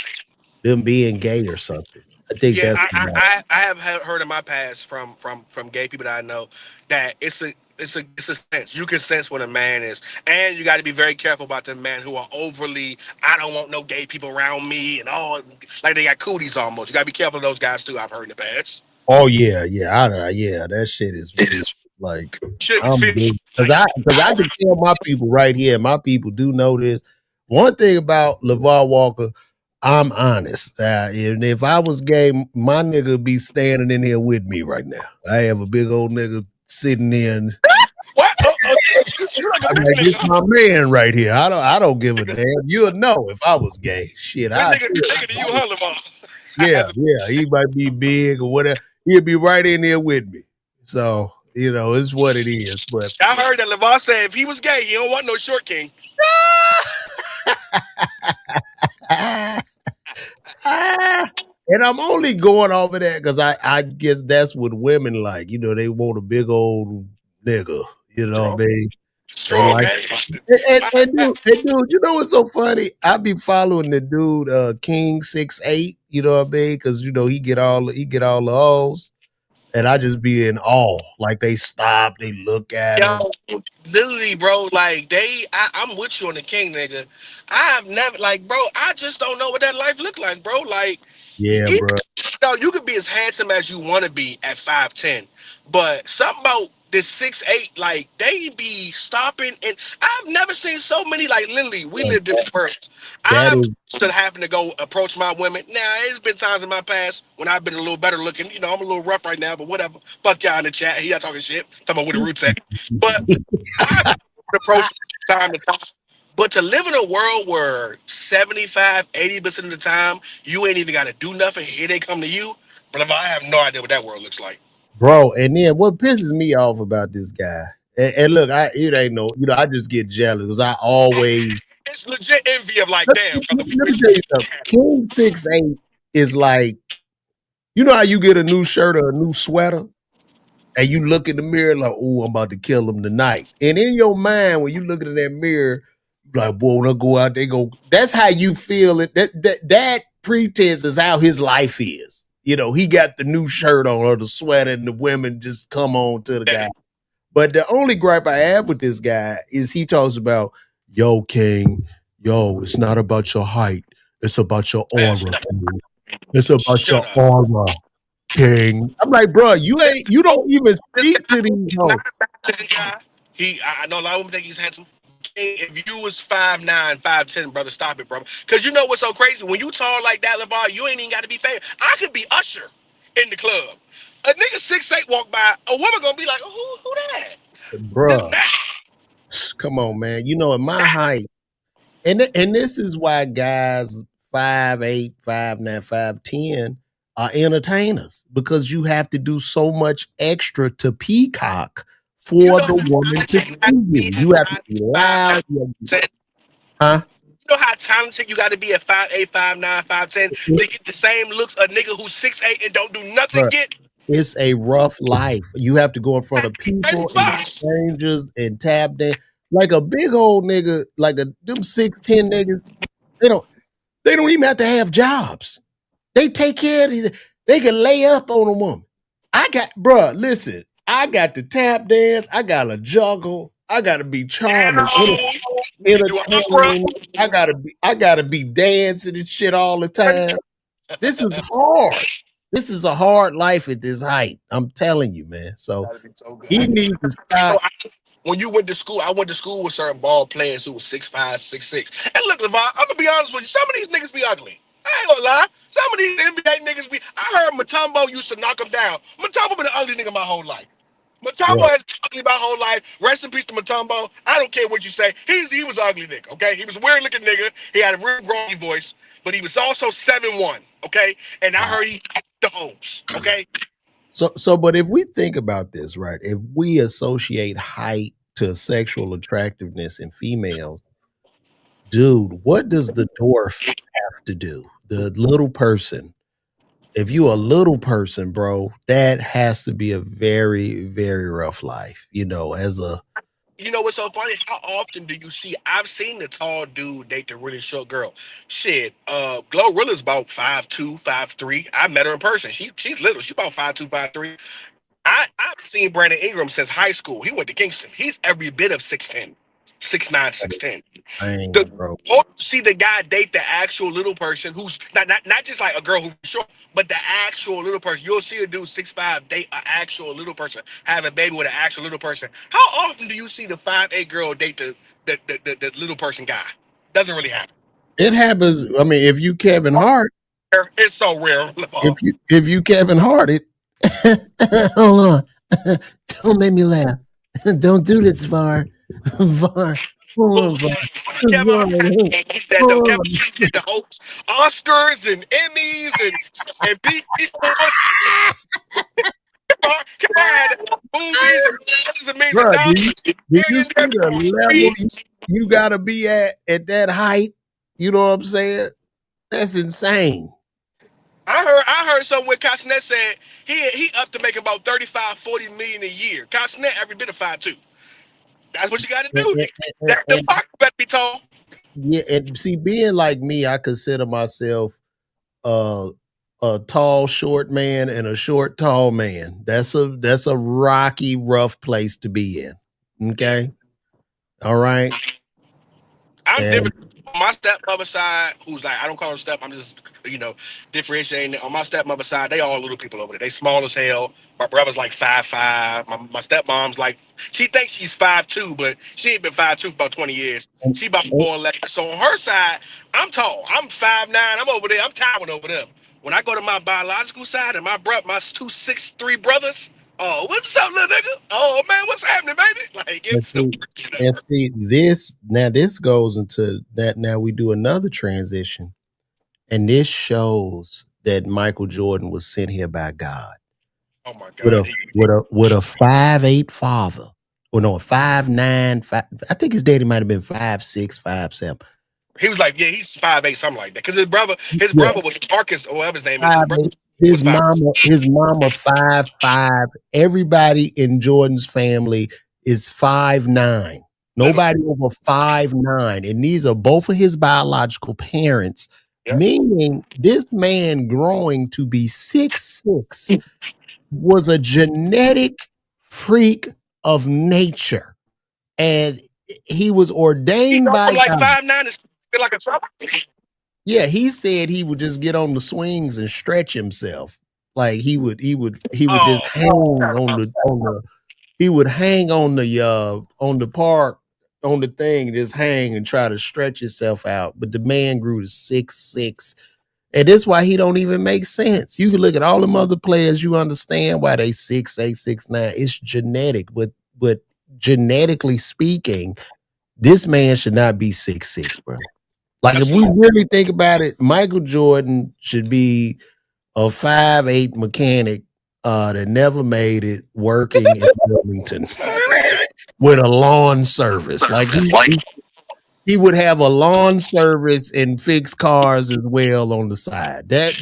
them being gay or something. I think Yeah, that's I have heard in my past from gay people that I know that it's a sense. You can sense when a man is, and you got to be very careful about the men who are overly. I don't want no gay people around me, and all like they got cooties almost. You got to be careful of those guys too. I've heard in the past. Oh yeah, yeah, yeah. That shit is weird. Like Shouldn't I'm feel because I can tell my people right here. My people do know this. One thing about LeVar Walker, I'm honest. And if I was gay, my nigga would be standing in here with me right now. I have a big old nigga sitting in. what? You like a I'm big like, this nigga. my man right here. I don't give a damn. You'll know if I was gay. Shit, This I nigga bigger than you, huh, Lamar? yeah, he might be big or whatever. He'll be right in there with me. So, it's what it is. But I heard that LeVar said if he was gay, he don't want no short king. and I'm only going off of that because I guess that's what women like. They want a big old nigga. You know what Strong, I mean? They strong like man. and dude, you know what's so funny? I be following the dude King 6'8", you know what I mean? Because he get all the O's. And I just be in awe. Like they stop, they look at him. Yo, literally, bro. Like I'm with you on the king, nigga. I have never, like, bro. I just don't know what that life look like, bro. Like, Yeah, even, bro. you could be as handsome as you want to be at 5'10", but something about this 6'8", like they be stopping, and I've never seen so many. Like literally, we Like, live different worlds. that I'm is, still having to go approach my women. Now, it's been times in my past when I've been a little better looking. I'm a little rough right now, but whatever. Fuck y'all in the chat. He not talking shit. Talking about where the roots at. But I approach time to time. But to live in a world where 75, 80% of the time you ain't even got to do nothing, here they come to you. But I have no idea what that world looks like. bro. And then what pisses me off about this guy, and look, it ain't no, I just get jealous because I always It's legit envy of like, let, damn, let brother. me tell you something. King 6'8" is like, how you get a new shirt or a new sweater? And you look in the mirror like, oh, I'm about to kill him tonight. And in your mind, when you look in that mirror, you're like, boy, when I go out, they go. That's how you feel it. That pretense is how his life is. He got the new shirt on or the sweater, and the women just come on to the guy. But the only gripe I have with this guy is he talks about, yo, King, yo, it's not about your height. It's about your Man, aura, King. It's about your shut up. aura. King. I'm like, bro, you don't even speak to these hoes. Not a bad looking guy. I know a lot of women think he's handsome. If you was 5'9", 5'10", brother, stop it, brother. Because you know what's so crazy? When you tall like that, LeVar, you ain't even got to be famous. I could be Usher in the club. A nigga 6'8" walk by, a woman gonna be like, oh, who that? Just Bruh, come on, man. At my height, and this is why guys 5'8", 5'9", 5'10" are entertainers because you have to do so much extra to peacock You for know the woman to how see talented you you. got to You be have to at be 5'9", loud. You have to be, 5'10"? huh? You know how talented you got to be at 5'8", 5'9", 5'10" to get the same looks a nigga who's 6'8" and don't do nothing Bruh, get? it's a rough life. You have to go in front of That's people and Fox. strangers and tap dance like a big old nigga, like them 6'10" niggas. They don't. They don't even have to have jobs. They take care of these. They can lay up on a woman. Bruh, listen, I got to tap dance. I got to juggle. I got to be charming, You can do opera. entertaining. I gotta be dancing and shit all the time. This is hard. This is a hard life at this height. I'm telling you, man. So That'd be so good. he needs to You know, stop. when you went to school, I went to school with certain ball players who was 6'5", 6'6". And look, LeVar, I'm gonna be honest with you. Some of these niggas be ugly. I ain't gonna lie. Some of these NBA niggas be. I heard Matumbo used to knock him down. Matumbo been an ugly nigga my whole life. Matumbo Bruh, has been ugly my whole life. Rest in peace to Matumbo. I don't care what you say. He was an ugly nigga. Okay, he was a weird looking nigga. He had a real groggy voice, but he was also 7'1". Okay, and I wow. heard he the homes. Okay, But if we think about this, right? If we associate height to sexual attractiveness in females, dude, what does the dwarf have to do? The little person. If you a little person, bro, that has to be a very, very rough life. As a you know what's so funny? How often do you see? I've seen the tall dude date the really short girl. Shit, Glorilla's about 5'2", 5'3". I met her in person. She's little. She's about 5'2", 5'3". I've seen Brandon Ingram since high school. He went to Kingston. He's every bit of 6'10", 6'9", 6'10". The thing, bro. or see the guy date the actual little person who's not just like a girl who's short, but the actual little person. You'll see a dude 6'5" date an actual little person, have a baby with an actual little person. How often do you see the 5'8" girl date the little person guy? Doesn't really happen. It happens. I mean, if you Kevin Hart, It's so rare. if you Kevin Hart, it hold on. Don't make me laugh. Don't do this, Var. Var. Horns on. Kevin Hart, that Kevin Hart did the host Oscars and Emmys and BET Awards. Kevin Hart had movies and millions and millions of Bro, dollars. do you see the level you gotta be at that height? You know what I'm saying? That's insane. I heard somewhere Cosnet said he up to make about 35, 40 million a year. Cosnet every bit of 5'2". That's what you got to And, do. and, and, That the and pocket better be tall. yeah, and see, being like me, I consider myself uh, a tall, short man and a short, tall man. That's a rocky, rough place to be in. Okay, all right, I'm and different on my stepmother side, who's like I don't call her step. I'm just differentiating. On my stepmother side, they all little people over there. They small as hell. My brother's like 5'5". My stepmom's like she thinks she's 5'2", but she ain't been 5'2" for about 20 years. and, She about 4'11". So on her side, I'm tall. I'm 5'9". I'm over there. I'm towering over them. When I go to my biological side and my 2'6'3" brothers, oh, what's up, little nigga? Oh man, what's happening, baby? Like and it's see, and see this goes into that. Now we do another transition, and this shows that Michael Jordan was sent here by God oh my with god. a with a 5'8" father. Well, no, a 5'9". I think his daddy might have been 5'6", 5'7". He was like, yeah, he's 5'8", something like that. Because his Yeah, brother was Marcus, or whatever his name is. His brother 5'8". was 5'6". His mama 5'5". Everybody in Jordan's family is 5'9". Literally. Nobody over 5'9". And these are both of his biological parents, Yeah. meaning this man growing to be 6'6" was a genetic freak of nature. And he was He ordained go by from like God. 5'9" and feel like a summer. Yeah, he said he would just get on the swings and stretch himself. Like he would just Oh, hang on the he would hang on the park on the thing, just hang and try to stretch himself out. But the man grew to 6'6". And that's why he don't even make sense. You can look at all them other players, you understand why they 6'8", 6'9". It's genetic, but genetically speaking, this man should not be 6'6", bro. Like if we really think about it, Michael Jordan should be a 5'8" mechanic that never made it working in Wilmington with a lawn service. Like he would have a lawn service and fix cars as well on the side. That's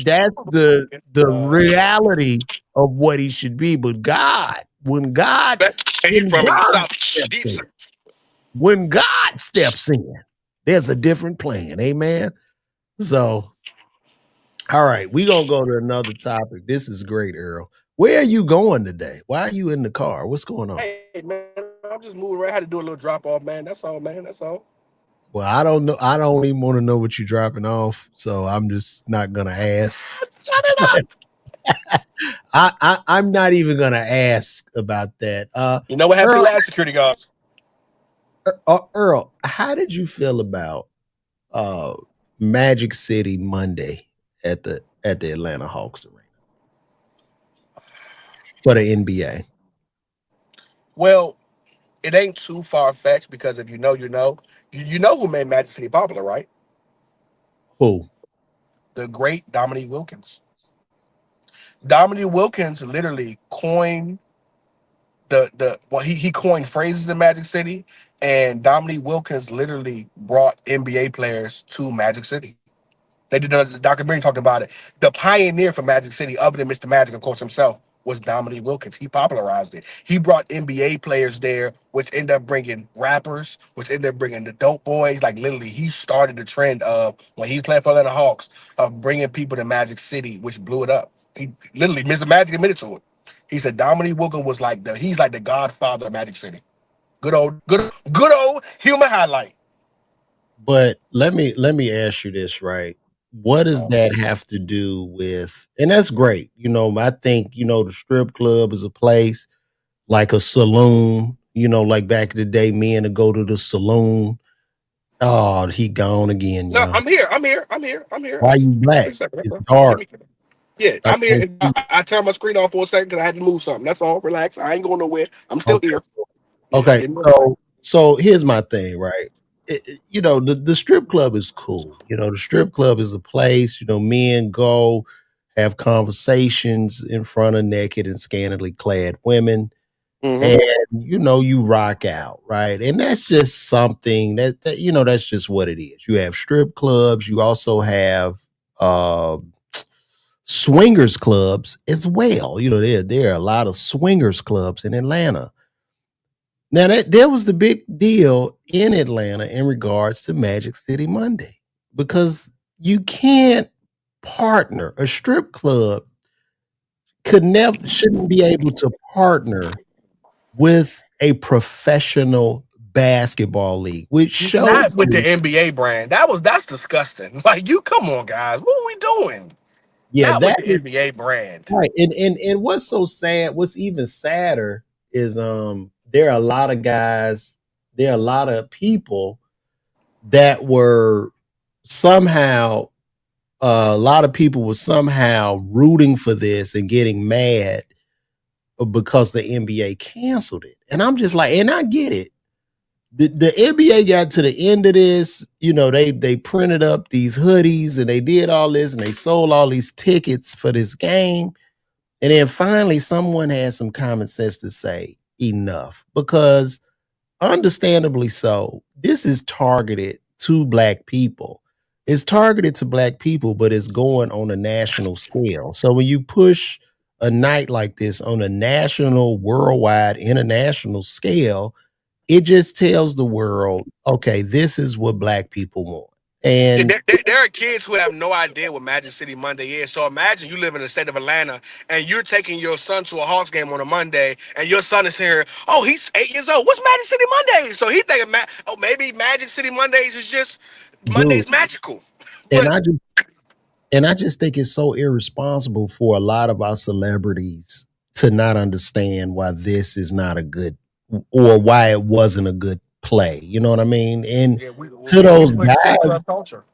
the reality of what he should be. But God, he when from in the God south, steps deep in, south. when God steps in, there's a different plan. Amen. So, all right, we're gonna go to another topic. This is great, Earl. Where are you going today? Why are you in the car? What's going on? Hey man, I'm just moving around. I had to do a little drop off, man. That's all, man. That's all. Well, I don't know. I don't even want to know what you're dropping off, so I'm just not gonna ask. Shut it up. I'm not even gonna ask about that. You know what happened to Earl, the last security guards? Earl, how did you feel about uh Magic City Monday at the Atlanta Hawks arena for the NBA? Well, it ain't too far fetched because if you know, you know. You know who made Magic City popular, right? Who? The great Dominique Wilkins. Dominique Wilkins literally coined he coined phrases in Magic City, and Dominique Wilkins literally brought NBA players to Magic City. They did a documentary talking about it. The pioneer for Magic City, other than Mr. Magic, of course, himself, was Dominique Wilkins. He popularized it. He brought NBA players there, which ended up bringing rappers, which ended up bringing the dope boys. Like literally, he started the trend of when he played for Atlanta Hawks of bringing people to Magic City, which blew it up. He literally, Mr. Magic admitted to it. He said Dominique Wilkins was like he's like the godfather of Magic City. Good old human highlight. But let me ask you this, right? What does that have to do with, and that's great. I think, the strip club is a place like a saloon, like back in the day, men to go to the saloon. Oh, he gone again, No, yo. I'm here. I'm here. I'm here. I'm here. Why you Give me black? a second. It's Give dark. me. Yeah, I I'm here. can't And see. I turned my screen off for a second because I had to move something. That's all. Relax. I ain't going nowhere. I'm still Okay. here. Yeah, Okay. give me a second. So here's my thing, right? the strip club is cool. The strip club is a place, men go have conversations in front of naked and scantily clad women, Mm-hmm. and you rock out, right? And that's just something that's just what it is. You have strip clubs, you also have uh swingers clubs as well. There are a lot of swingers clubs in Atlanta. Now there was the big deal in Atlanta in regards to Magic City Monday, because you can't partner. A strip club could never shouldn't be able to partner with a professional basketball league, which Not shows with the me, NBA brand. That's disgusting. Like, you come on, guys. What are we doing? yeah, Not with that the is NBA brand. right. And what's so sad, what's even sadder is there are a lot of guys, there are a lot of people that were somehow a lot of people were somehow rooting for this and getting mad because the NBA canceled it. And I'm just like, and I get it. The NBA got to the end of this, they printed up these hoodies and they did all this and they sold all these tickets for this game. And then finally someone had some common sense to say enough, because understandably so, this is targeted to black people. It's targeted to black people, but it's going on a national scale. So when you push a night like this on a national, worldwide, international scale, it just tells the world, okay, this is what black people want. And And there are kids who have no idea what Magic City Monday is. So imagine you live in the state of Atlanta and you're taking your son to a Hawks game on a Monday, and your son is here. Oh, he's 8 years old. What's Magic City Mondays? So he thinking, maybe Magic City Mondays is just dude, Monday's magical. and But I just think it's so irresponsible for a lot of our celebrities to not understand why this is not a good, or why it wasn't a good play. You know what I mean? And yeah, to we those push strip guys, club culture.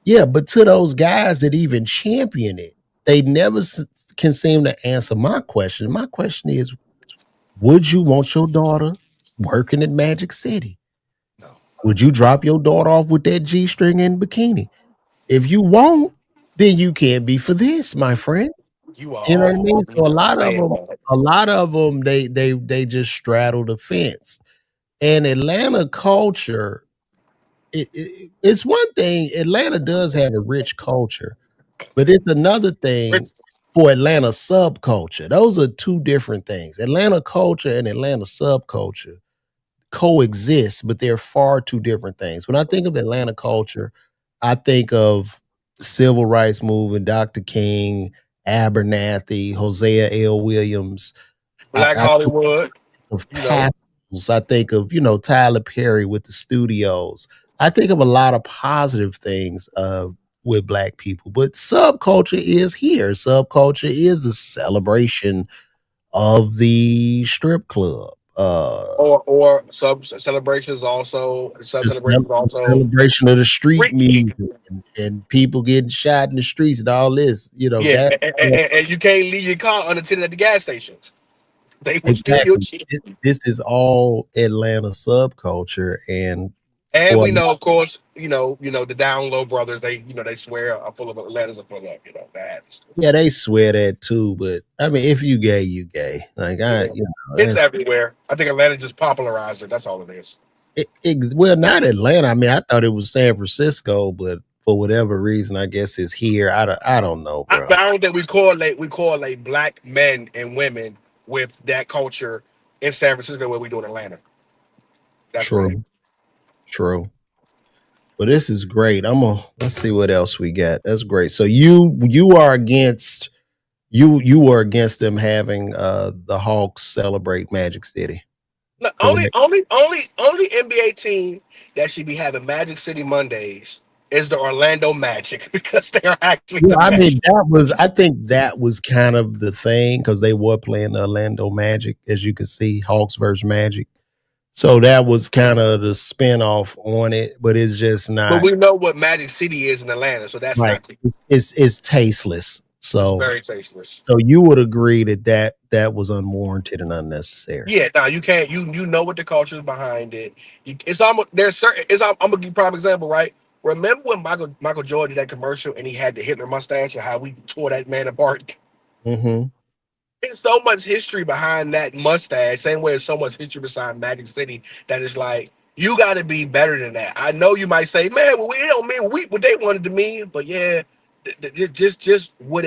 yeah, but to those guys that even champion it, they never can seem to answer my question. My question is, would you want your daughter working at Magic City? No, Would you drop your daughter off with that G string and bikini? If you won't, then you can't be for this, my friend. you are You know what I awful mean? for So a even lot of saying them, that. they just straddle the fence. And Atlanta culture, it's one thing. Atlanta does have a rich culture, but it's another thing It's- for Atlanta subculture. Those are two different things. Atlanta culture and Atlanta subculture coexist, but they're far two different things. When I think of Atlanta culture, I think of the civil rights movement, Dr. King, Abernathy, Hosea L. Williams. Black I think Hollywood, of you know. Pastels. I think of, Tyler Perry with the studios. I think of a lot of positive things with black people, but subculture is here. Subculture is the celebration of the strip club. Or sub celebrations also, sub celebrations The also celebration of the street freaky. music and people getting shot in the streets and all this, Yeah, that and you can't leave your car unattended at the gas station. They will steal your exactly. shit. This is all Atlanta subculture, and And for we know, of course, the Down Low brothers. They swear are full of letters are full of that happens. yeah, they swear that too. But I mean, if you gay, you gay. Like Yeah, it's that's everywhere. I think Atlanta just popularized it. That's all it is. well, not Atlanta. I mean, I thought it was San Francisco, but for whatever reason, I guess it's here. I don't know, bro. But I don't think we correlate black men and women with that culture in San Francisco where we do in Atlanta. That's weird. True, true. But this is great. Let's see what else we got. That's great. So you are against you are against them having the Hawks celebrate Magic City. No, only, Correct. only, only, only NBA team that should be having Magic City Mondays is the Orlando Magic because they are actually Yeah, the I mean Magic. I think that was kind of the thing because they were playing the Orlando Magic, as you can see, Hawks versus Magic. So that was kind of the spinoff on it, but it's just But not we know what Magic City is in Atlanta, so that's right. not cool. It's tasteless. It's So very tasteless. so you would agree that that was unwarranted and unnecessary. Yeah, now you can't. You know what the culture is behind it. It's almost there's certain. I'm gonna give you a prime example, right? Remember when Michael Jordan did that commercial and he had the Hitler mustache and how we tore that man apart? Mm-hmm. There's so much history behind that mustache. Same way there's so much history behind Magic City that is like you got to be better than that. I know you might say, man, well, we don't mean what they wanted to mean, but yeah, just what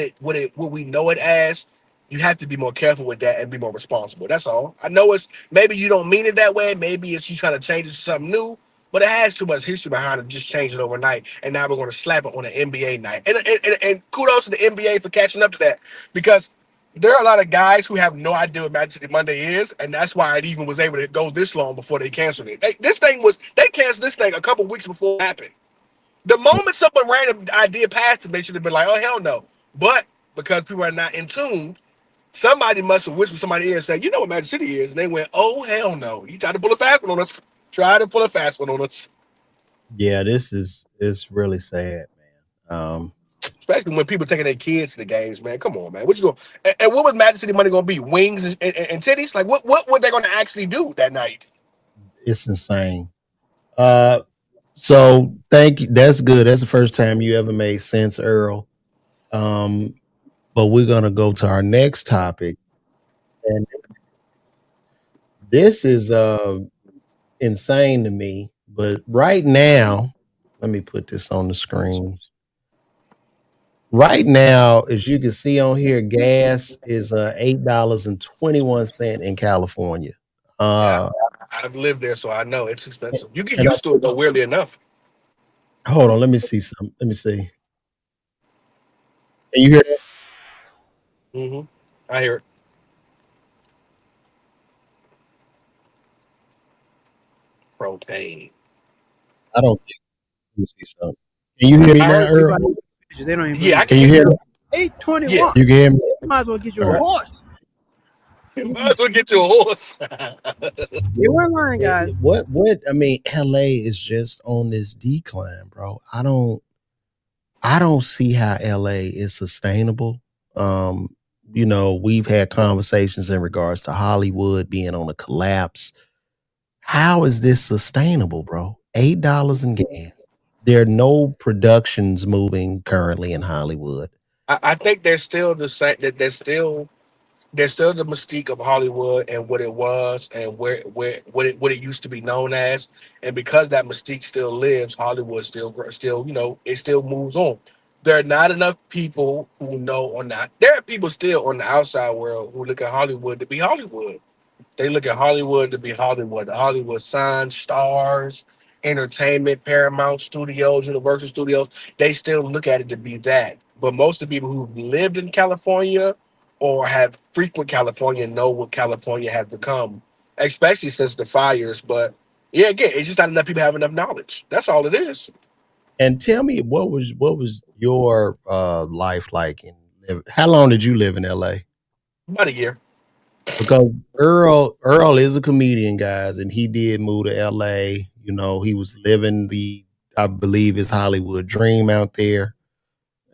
we know it as. You have to be more careful with that and be more responsible. That's all. I know it's maybe you don't mean it that way. Maybe it's you trying to change it to something new, but it has too much history behind it. Just change it overnight, and now we're going to slap it on an NBA night. And kudos to the NBA for catching up to that because there are a lot of guys who have no idea what Magic City Monday is, and that's why it even was able to go this long before they canceled it. They canceled this thing a couple weeks before it happened. The moment someone random idea passed them, they should have been like, "Oh hell no!" But because people are not in tune, somebody must have whispered somebody in and said, "You know what Magic City is?" And they went, "Oh hell no! You tried to pull a fast one on us. Try to pull a fast one on us." Yeah, this is it's really sad, man. Especially when people taking their kids to the games, man. Come on, man. What you going? And what was Magic City Money going to be? Wings and titties? Like what were they going to actually do that night? It's insane. Uh, so thank you. That's good. That's the first time you ever made sense, Earl. Um, but we're gonna go to our next topic, and this is insane to me. But right now, let me put this on the screen. Right now, as you can see on here, gas is $8.21 in California. Yeah, Uh, I've lived there, so I know it's expensive. You get and used to it though, weirdly enough. hold on, let me see some. Let me see. Can you hear that? Hmm. I hear it. Propane. I don't think. Let me see something. Can you hear me I now, heard. People Earl? out here, they don't even Yeah, I believe can Can it. you hear hear you. me? Yeah, 821. You can hear me? You might as well get you All a right. horse. might as well get you a horse. They weren't lying, guys. What I mean, LA is just on this decline, bro. I don't see how LA is sustainable. Um, we've had conversations in regards to Hollywood being on a collapse. How is this sustainable, bro? $8 in gas. There are no productions moving currently in Hollywood. I think there's still the same. That there's still the mystique of Hollywood and what it was and where what it used to be known as. And because that mystique still lives, Hollywood still it still moves on. There are not enough people who know or not. There are people still on the outside world who look at Hollywood to be Hollywood. They look at Hollywood to be Hollywood. The Hollywood signs, stars, entertainment, Paramount Studios, Universal Studios. They still look at it to be that. But most of the people who've lived in California or have frequent California know what California has become, especially since the fires. But yeah, again, it's just not enough people have enough knowledge. That's all it is. And tell me what was your life like how long did you live in LA? About a year. Because Earl is a comedian, guys, and he did move to LA. He was living I believe his Hollywood dream out there.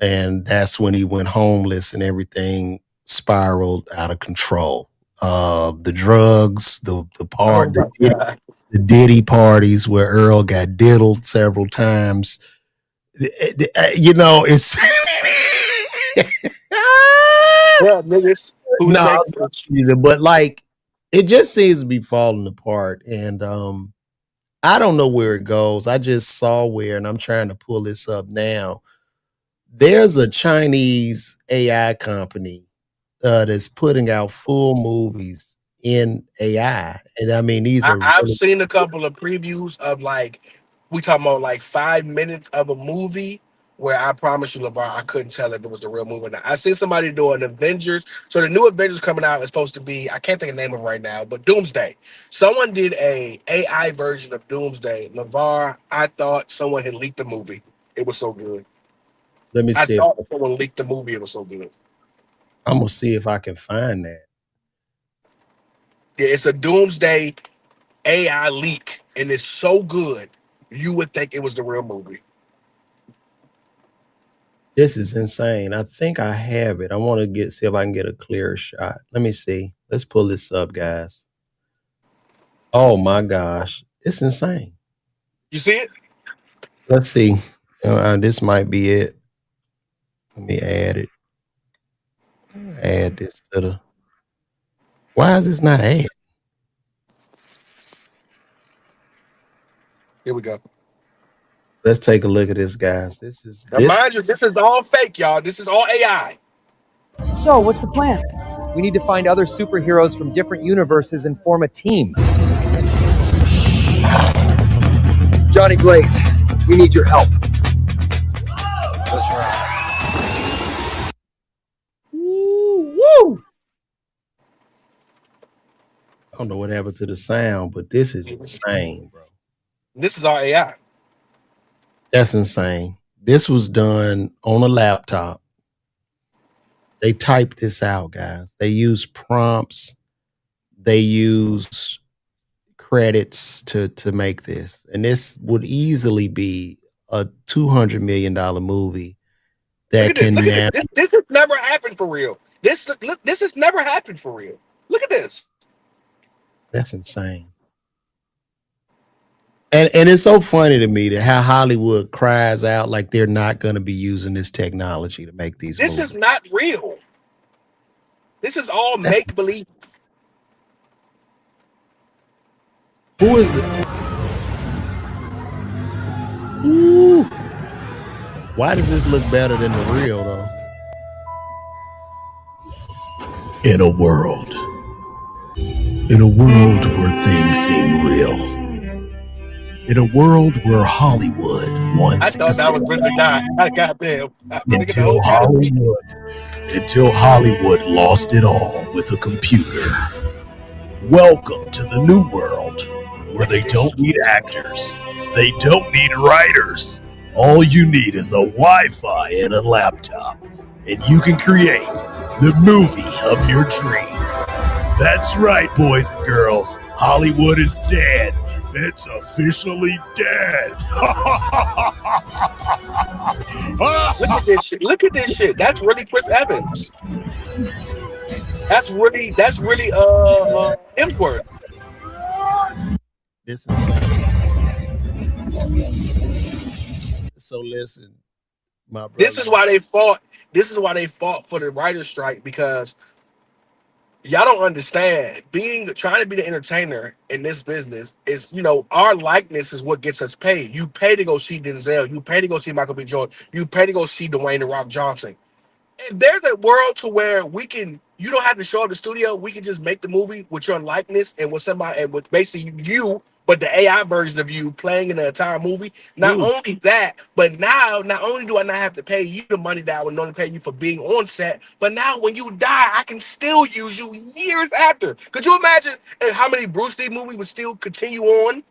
And that's when he went homeless and everything spiraled out of control. The drugs, the Oh part my God. the Diddy parties where Earl got diddled several times. It's Yeah, niggas who no, say but like it just seems to be falling apart, and I don't know where it goes. I just saw where, and I'm trying to pull this up now. There's a Chinese AI company that's putting out full movies in AI, and I mean these are I've really seen a couple of previews of like we talking about like 5 minutes of a movie where I promise you, LeVar, I couldn't tell if it was the real movie or not. I seen somebody do an Avengers. So the new Avengers coming out is supposed to be, I can't think of the name of it right now, but Doomsday. Someone did a AI version of Doomsday. LeVar, I thought someone had leaked the movie. It was so good. let me I see if thought someone leaked the movie. It was so good. I'm gonna see if I can find that. Yeah, it's a Doomsday AI leak, and it's so good you would think it was the real movie. This is insane. I think I have it. I want to see if I can get a clearer shot. Let me see. Let's pull this up, guys. Oh my gosh. It's insane. You see it? Let's see. This might be it. Let me add it. Add this to the. Why is this not add? Here we go. Let's take a look at this, guys. This is Now, this. mind you, this is all fake, y'all. This is all AI. So, what's the plan? We need to find other superheroes from different universes and form a team. Johnny Blaze, we need your help. That's right. Woo! I don't know what happened to the sound, but this is insane, bro. This is all AI. That's insane. This was done on a laptop. They typed this out, guys. They use prompts. They use credits to make this. And this would easily be a $200 million movie that Look at this. can Look now. at this. This has never happened for real. This has never happened for real. Look at this. That's insane. And it's so funny to me that how Hollywood cries out like they're not going to be using this technology to make these This movies. is not real. This is all make believe. Who is the? Ooh. Why does this look better than the real though? In a world where things seem real. In a world where Hollywood once I thought that was really the guy. Goddamn. until Hollywood lost it all with a computer. Welcome to the new world where they don't need actors. They don't need writers. All you need is a Wi-Fi and a laptop, and you can create the movie of your dreams. That's right, boys and girls. Hollywood is dead. It's officially dead. Look at this shit. Look at this shit. That's really Chris Evans. That's really Hemsworth. This is so listen, my brother. This is why they fought. This is why they fought for the writer's strike, because y'all don't understand. Trying to be the entertainer in this business is, our likeness is what gets us paid. You pay to go see Denzel. You pay to go see Michael B. Jordan. You pay to go see Dwayne The Rock Johnson. If there's a world to where you don't have to show up the studio, we can just make the movie with your likeness and with basically you, but the AI version of you playing in the entire movie. Not only that, but now not only do I not have to pay you the money that I would normally pay you for being on set, but now when you die, I can still use you years after. Could you imagine how many Bruce Lee movies would still continue on?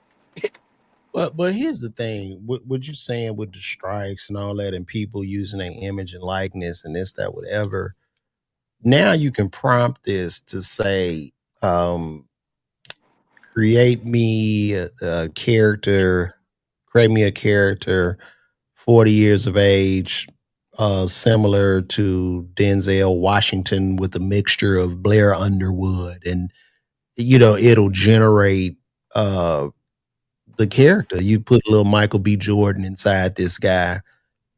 But here's the thing: what you're saying with the strikes and all that, and people using their image and likeness and this, that, whatever. Now you can prompt this to say, create me a character, create me a character, 40 years of age, similar to Denzel Washington with a mixture of Blair Underwood, and it'll generate the character. You put a little Michael B. Jordan inside this guy,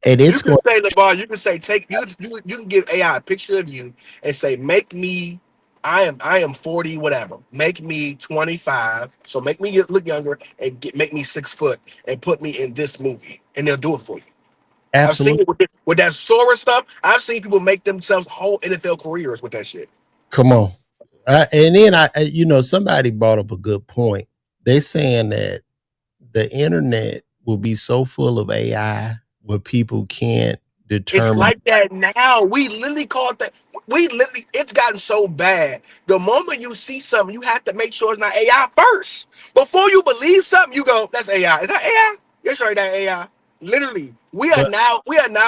and it's You can say, LeVar, you can say, you can give AI a picture of you and say, make me, I am 40, whatever. Make me 25. So make me look younger and make me 6 foot and put me in this movie. And they'll do it for you. absolutely. I've seen it with that Sora stuff. I've seen people make themselves whole NFL careers with that shit. Come on. And then somebody brought up a good point. They're saying that the internet will be so full of AI where people can't determine. It's like that now. We literally call it that. It's gotten so bad. The moment you see something, you have to make sure it's not AI first. Before you believe something, you go, that's AI. Is that AI? Yes, sir, that AI. Literally, we are now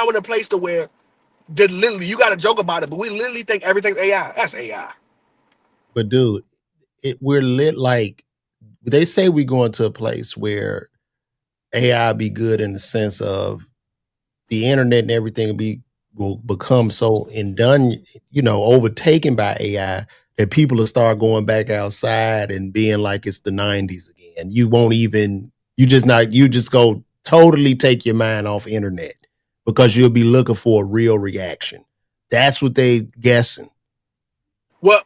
in a place to where literally you got to joke about it, but we literally think everything's AI. That's AI. But dude, we're lit like they say we go into a place where AI be good in the sense of the internet and everything will be will become so done, overtaken by AI that people will start going back outside and being like it's the 90s again. You won't even, you just go totally take your mind off internet because you'll be looking for a real reaction. That's what they guessing. Well,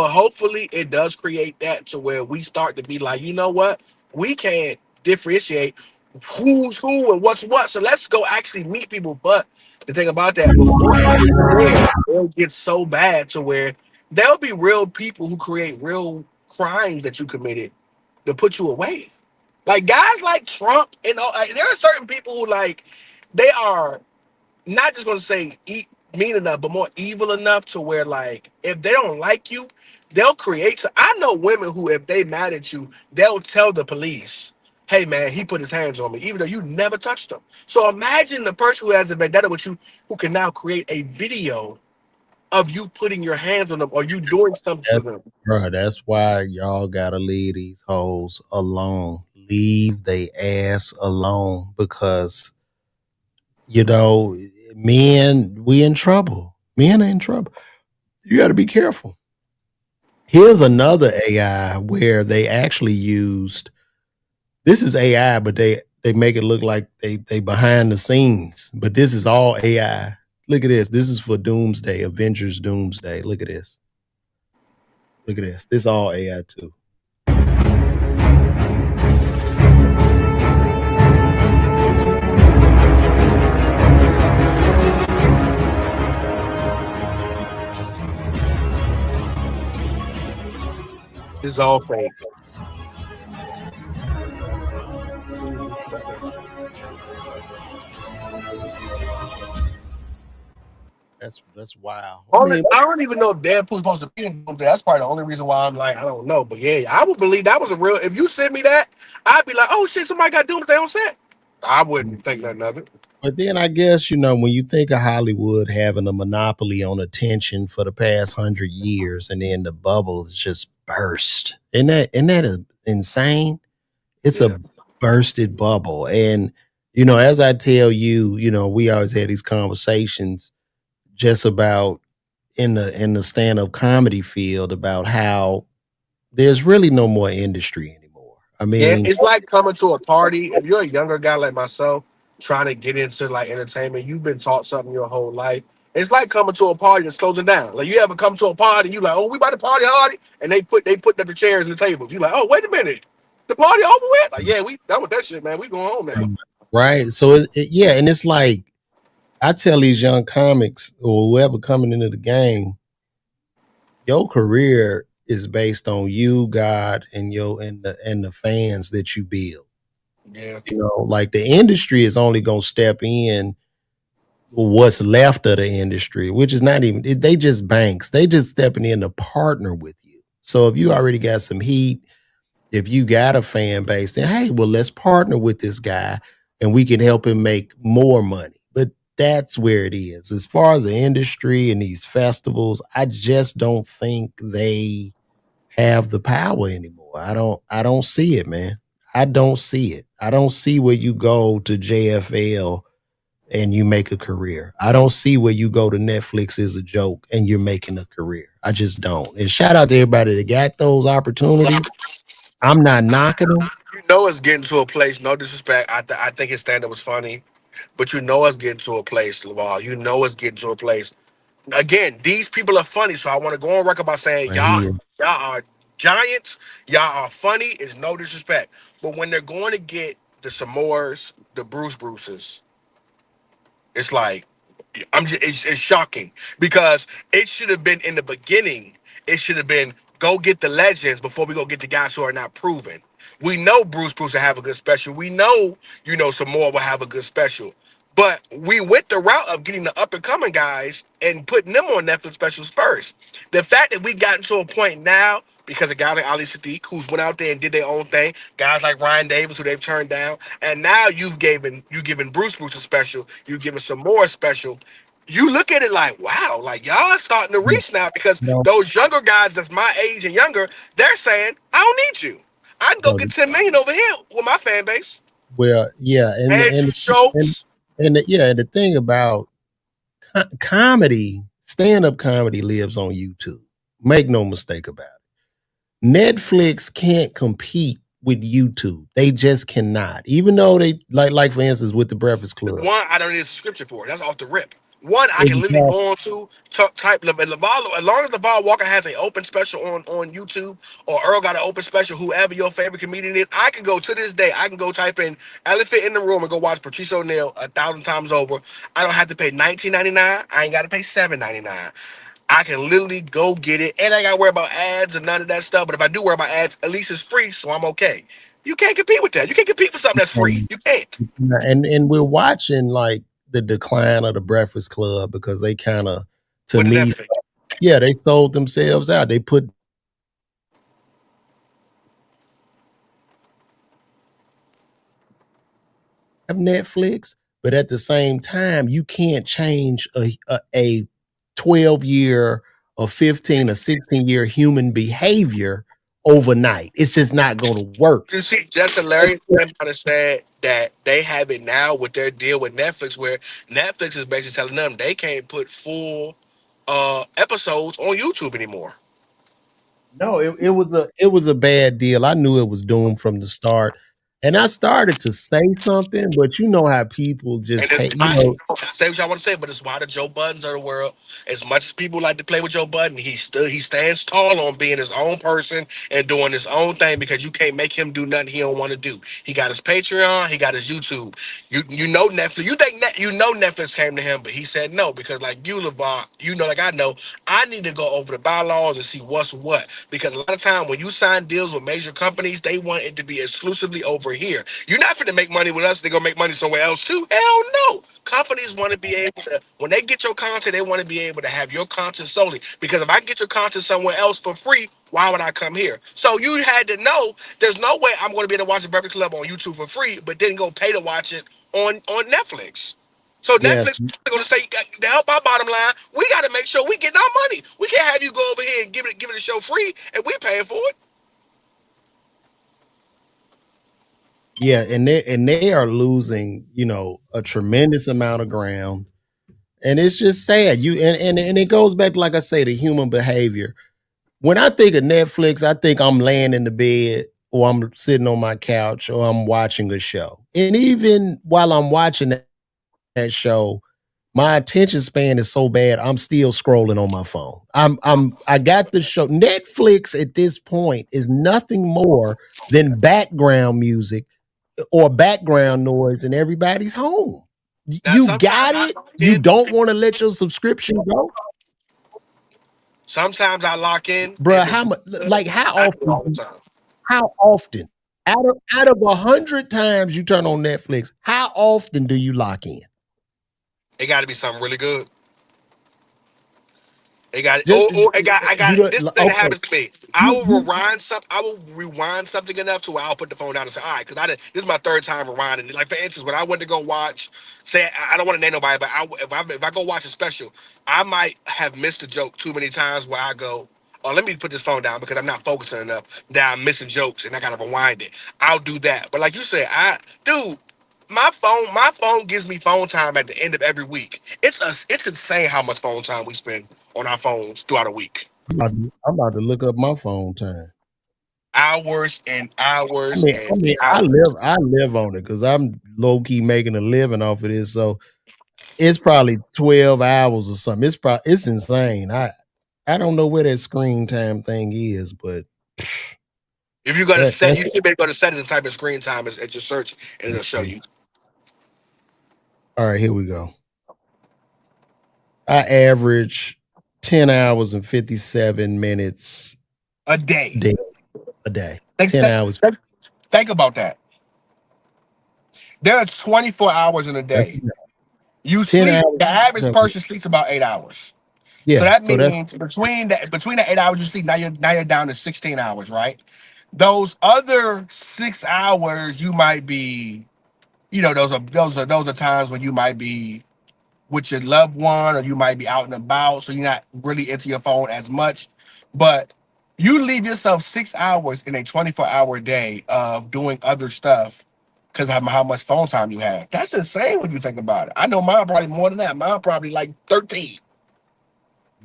hopefully it does create that to where we start to be like, you know what? We can't differentiate who's who and what's what. So let's go actually meet people. But the thing about that, before it gets there, it'll get so bad to where there'll be real people who create real crimes that you committed to put you away. Like guys like Trump and all, like, there are certain people who like they are not just gonna say mean enough, but more evil enough to where like if they don't like you, they'll create. So I know women who, if they mad at you, they'll tell the police, "Hey man, he put his hands on me," even though you never touched him. So imagine the person who has a vendetta with you, who can now create a video of you putting your hands on them or you doing something to That's, them. bro, that's why y'all gotta leave these hoes alone. Leave they ass alone because you know, men, we in trouble. Men are in trouble. You got to be careful. Here's another AI where they actually used this is AI, but they make it look like they behind the scenes. But this is all AI. Look at this. This is for Doomsday, Avengers Doomsday. Look at this. Look at this. This is all AI too. This is all fake. That's wild. I Only, mean, I don't even know if Deadpool's supposed to be in Doomsday. That's probably the only reason why I'm like, I don't know. But yeah, I would believe that was a real. If you sent me that, I'd be like, oh shit, somebody got Doomsday on set. I wouldn't think nothing of it. but then I guess, when you think of Hollywood having a monopoly on attention for the past 100 years and then the bubble is just burst. Isn't that insane? It's Yeah. a bursted bubble. And, as I tell you, we always had these conversations just about in the stand-up comedy field about how there's really no more industry anymore. I Yeah, mean, it's like coming to a party. If you're a younger guy like myself, trying to get into like entertainment, you've been taught something your whole life. It's like coming to a party that's closing down. Like you ever come to a party, you like, oh, we about to party hard, and they put up the chairs and the tables. You like, oh, wait a minit, the party over with? Like, yeah, we done with that shit, man. We going home now. right? So yeah, and it's like I tell these young comics or whoever coming into the game, your career is based on you, God, and the fans that you build. Yeah, Like the industry is only gonna step in what's left of the industry, which is not even they just banks. They just stepping in to partner with you. So if you already got some heat, if you got a fan base, then hey, well, let's partner with this guy and we can help him make more money. But that's where it is. As far as the industry and these festivals, I just don't think they have the power anymore. I don't see it, man. I don't see it. I don't see where you go to JFL and you make a career. I don't see where you go to Netflix as a joke and you're making a career. I just don't. And shout out to everybody that got those opportunities. I'm not knocking them. you know it's getting to a place. No disrespect, I think his stand up was funny, but you know it's getting to a place, Laval. You know it's getting to a place. Again, these people are funny, so I want to go on record by saying Right here. y'all are giants, y'all are funny. Is no disrespect, but when they're going to get the Samoas, the Bruces, it's like it's shocking because it should have been in the beginning. It should have been go get the legends before we go get the guys who are not proven. We know Bruce will have a good special. We know some more will have a good special. But we went the route of getting the up and coming guys and putting them on Netflix specials first. The fact that we've gotten to a point now because of guys like Ali Sadiq, who's went out there and did their own thing, guys like Ryan Davis, who they've turned down, and now you given Bruce a special, you've given some more special. You look at it like, wow, like y'all starting to Yeah, reach now because no, those younger guys that's my age and younger, they're saying, I don't need you. I can go no, get 10 million over here with my fan base. well, yeah, and Andrew and Schultz. and the thing about comedy, stand-up comedy lives on YouTube. Make no mistake about it. Netflix can't compete with YouTube. They just cannot. Even though they like for instance with the Breakfast Club. One, I don't need a subscription for it. That's off the rip. One, I can literally Exactly. go on to type Laval. As long as Laval Walker has an open special on YouTube, or Earl got an open special, whoever your favorite comedian is, I can go to this day. I can go type in "Elephant in the Room" and go watch Patrice O'Neal 1,000 times over. I don't have to pay $19.99. I ain't got to pay $7.99. I can literally go get it, and I ain't got to worry about ads and none of that stuff. But if I do worry about ads, at least it's free, so I'm okay. You can't compete with that. You can't compete for something that's free. And You can't. we're watching like the decline of the Breakfast Club because they kind of, to With the me, Netflix. yeah, they sold themselves out. They put have Netflix, but at the same time, you can't change a 12-year or 15 or 16-year human behavior overnight. It's just not going to work. You see, Justin Larry came out and said that they have it now with their deal with Netflix, where Netflix is basically telling them they can't put full episodes on YouTube anymore. No, it was a bad deal. I knew it was doomed from the start. And I started to say something, but you know how people And just it's hate, you why, know, say what y'all want to say, but it's why the Joe Buttons of the world. As much as people like to play with Joe Budden, he stands tall on being his own person and doing his own thing, because you can't make him do nothing he don't want to do. He got his Patreon, he got his YouTube. You know Netflix. You know Netflix came to him, but he said no, because like you, LeVar, you know, like I know, I need to go over the bylaws and see what's what. Because a lot of time when you sign deals with major companies, they want it to be exclusively over here. You're not going to make money with us. They're going to make money somewhere else too. Hell no. Companies want to be able to, when they get your content, they want to be able to have your content solely. Because if I get your content somewhere else for free, why would I come here? So you had to know there's no way I'm going to be able to watch the Breakfast Club on YouTube for free, but then go pay to watch it on Netflix. So yes, Netflix is going to say, to help our bottom line, we got to make sure we get our money. We can't have you go over here and give it a show free and we paying for it. yeah, and they are losing, you know, a tremendous amount of ground. And it's just sad. And it goes back to, like I say, the human behavior. When I think of Netflix, I think I'm laying in the bed or I'm sitting on my couch or I'm watching a show. And even while I'm watching that show, my attention span is so bad, I'm still scrolling on my phone. I got the show. Netflix at this point is nothing more than background music or background noise in everybody's home. Now, You got it. You don't want to let your subscription go, sometimes I lock in. bruh. If it's How much? good, Like how I do it all the often? time. How often? Out of 100 times you turn on Netflix, how often do you lock in? It got to be something really good. It got Just I you got don't. this thing that Okay, happens to me. you I will rewind something enough to where I'll put the phone down and say, all right, because I did. This is my third time rewinding. Like for instance, when I went to go watch, say I don't want to name nobody, but if I go watch a special, I might have missed a joke too many times where I go, oh, let me put this phone down because I'm not focusing enough. Now I'm missing jokes and I gotta rewind it. I'll do that. But like you said, dude, my phone gives me phone time at the end of every week. It's insane how much phone time we spend on our phones throughout a week. I'm about to look up my phone time. Hours and I hours mean, I and mean, hours. I live on it because I'm low key making a living off of this. So it's probably 12 hours or something. It's insane. I don't know where that screen time thing is, but If you go to set, that's you should be able to go to settings and type in screen time at your search, and it'll show you all right. Here we go. I average 10 hours and 57 minutes a day. day, a day. Think, 10 think, hours. think about that. There are 24 hours in a That's day. You 10 sleep. hours. The average person sleeps about 8 hours. So Yeah. that So that's means between the 8 hours you sleep, now you're down to 16 hours, right? Those other 6 hours you might be, those are times when you might be with your loved one or you might be out and about, so you're not really into your phone as much. But you leave yourself 6 hours in a 24-hour day of doing other stuff. because of how much phone time you have. That's insane when you think about it. I know mine probably more than that. Mine probably like 13.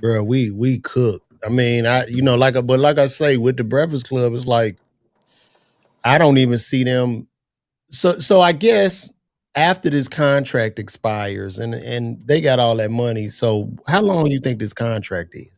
Bro, we cook. I mean, but like I say, with the Breakfast Club, it's like I don't even see them. So I guess after this contract expires and they got all that money, so how long do you think this contract is?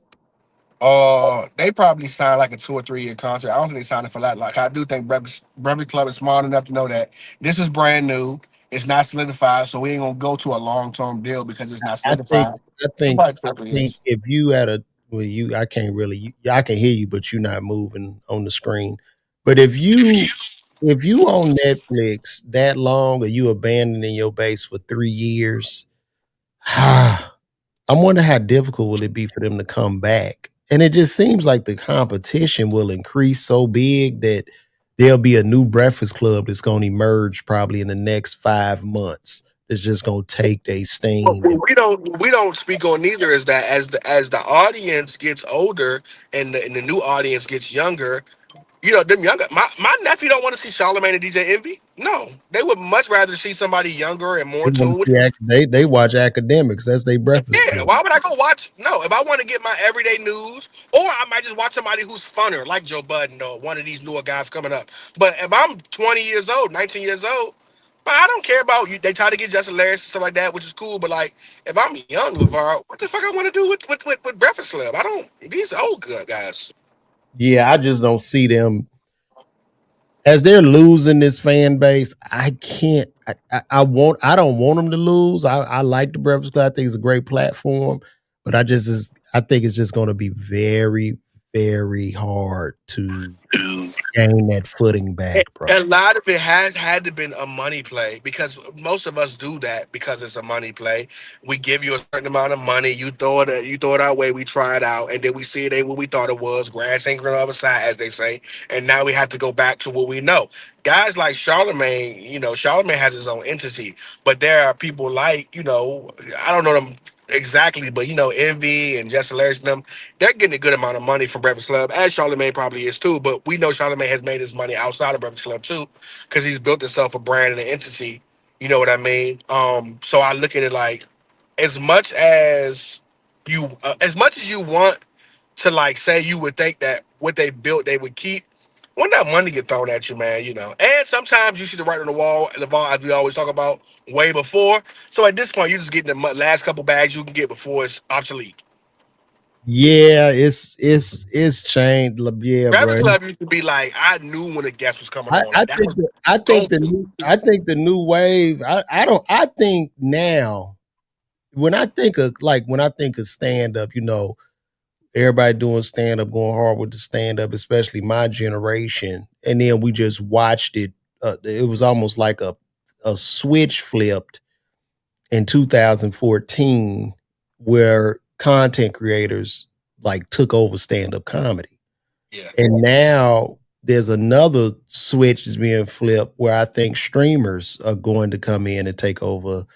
They probably signed like a 2 or 3 year contract. I don't think they signed it for that. Like I do think Breakfast Club is smart enough to know that this is brand new. It's not solidified, so we ain't gonna go to a long term deal because it's not I think solidified. I So think probably two I or three think years. if you had a well, I can't really I can hear you, but you're not moving on the screen. But if you on Netflix that long or you abandoning your base for 3 years, I wonder how difficult will it be for them to come back. And it just seems like the competition will increase so big that there'll be a new Breakfast Club that's going to emerge probably in the next 5 months. It's just going to take their steam. What we don't speak on neither is that as the audience gets older and the new audience gets younger, them younger. My nephew don't want to see Charlamagne and DJ Envy. No, they would much rather see somebody younger and more They in want tune to with. see they watch academics. That's their Breakfast Yeah, Club. why would I go watch? No, if I want to get my everyday news, or I might just watch somebody who's funner, like Joe Budden or one of these newer guys coming up. But if I'm 20 years old, 19 years old, but I don't care about you. They try to get Justin Larry and stuff like that, which is cool. But like, if I'm young, LeVar, what the fuck I want to do with Breakfast Club? I don't. These old good guys. Yeah, I just don't see them as they're losing this fan base. I can't. I don't want them to lose. I like the Breakfast Club. I think it's a great platform, but I think it's just going to be very, very hard to gain that footing And back, bro. a lot of it has had to been a money play because most of us do that because it's a money play. We give you a certain amount of money, you throw it our way, we try it out, and then we see it ain't what we thought it was. Grass ain't green on the other side, as they say, and now we have to go back to what we know. Guys like Charlemagne, Charlemagne has his own entity, but there are people like, I don't know them exactly, but Envy and Jesse Larry and them, they're getting a good amount of money from Breakfast Club, as Charlamagne probably is too. But we know Charlamagne has made his money outside of Breakfast Club too, because he's built himself a brand and an entity. You know what I mean? So I look at it like, as much as you want to like say you would think that what they built they would keep. When that money get thrown at you, man, and sometimes you see the writing on the wall, as we always talk about, way before. So at this point, you're just getting the last couple bags you can get before it's obsolete. Yeah, it's changed. Yeah, Breakfast bro. Club used to be like, I knew when a guest was coming I, on. I Like that think was I go think to. the new wave. I don't. I think now when I think of stand up, everybody doing stand up, going hard with the stand up, especially my generation. And then we just watched it. It was almost like a switch flipped in 2014 where content creators like took over stand up comedy. Yeah. And now there's another switch that's being flipped where I think streamers are going to come in and take over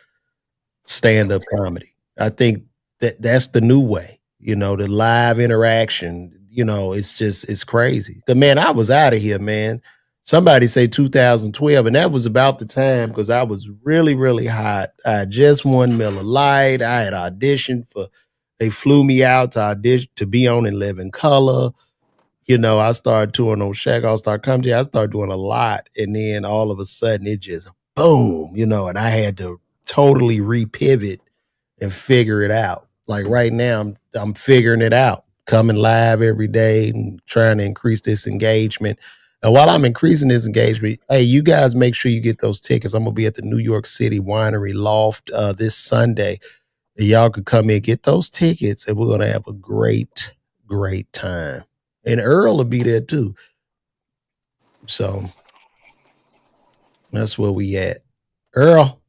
stand-up comedy. I think that's the new way. The live interaction. It's crazy. But man, I was out of here, man. Somebody say 2012, and that was about the time because I was really, really hot. I had just won Miller Lite. I had auditioned for. They flew me out to audition to be on in Living Color. I started touring on Shaq All Star Comedy. I started doing a lot, and then all of a sudden it just boom, and I had to totally repivot and figure it out. Like right now, I'm figuring it out, coming live every day and trying to increase this engagement. And while I'm increasing this engagement, hey, you guys make sure you get those tickets. I'm gonna be at the New York City Winery Loft this Sunday. Y'all could come in, get those tickets, and we're gonna have a great, great time. And Earl will be there too. So that's where we at. Earl,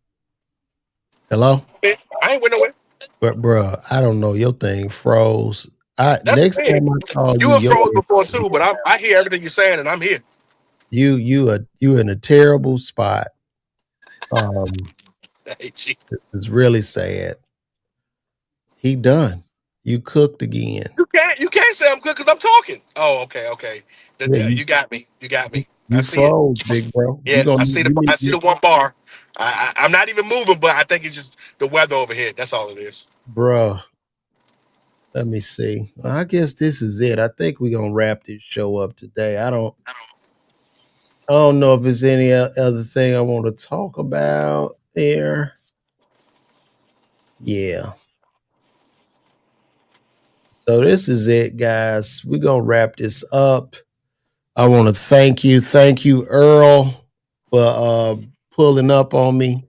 hello? I ain't went nowhere. But bruh, I don't know. Your thing froze. That's the Next thing. time I call You you, were your froze before ass too, but I hear everything you're saying, and I'm here. you in a terrible spot. Um, it's really sad. He done. You cooked again. You can't say I'm good because I'm talking. Oh, okay. Yeah, You got me. You got me. I You see it. froze, big bro. Yeah, I see the one bar. I'm not even moving, but I think it's just the weather over here. That's all it is. bro. Let me see. Well, I guess this is it. I think we're gonna wrap this show up today. I don't know if there's any other thing I want to talk about there. Yeah. So this is it, guys. We're gonna wrap this up. I want to thank you. Thank you, Earl, for pulling up on me.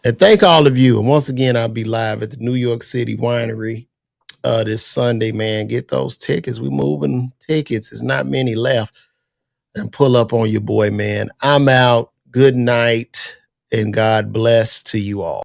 And thank all of you. And once again, I'll be live at the New York City Winery this Sunday, man. Get those tickets. We moving tickets. There's not many left. And pull up on your boy, man. I'm out. Good night and God bless to you all.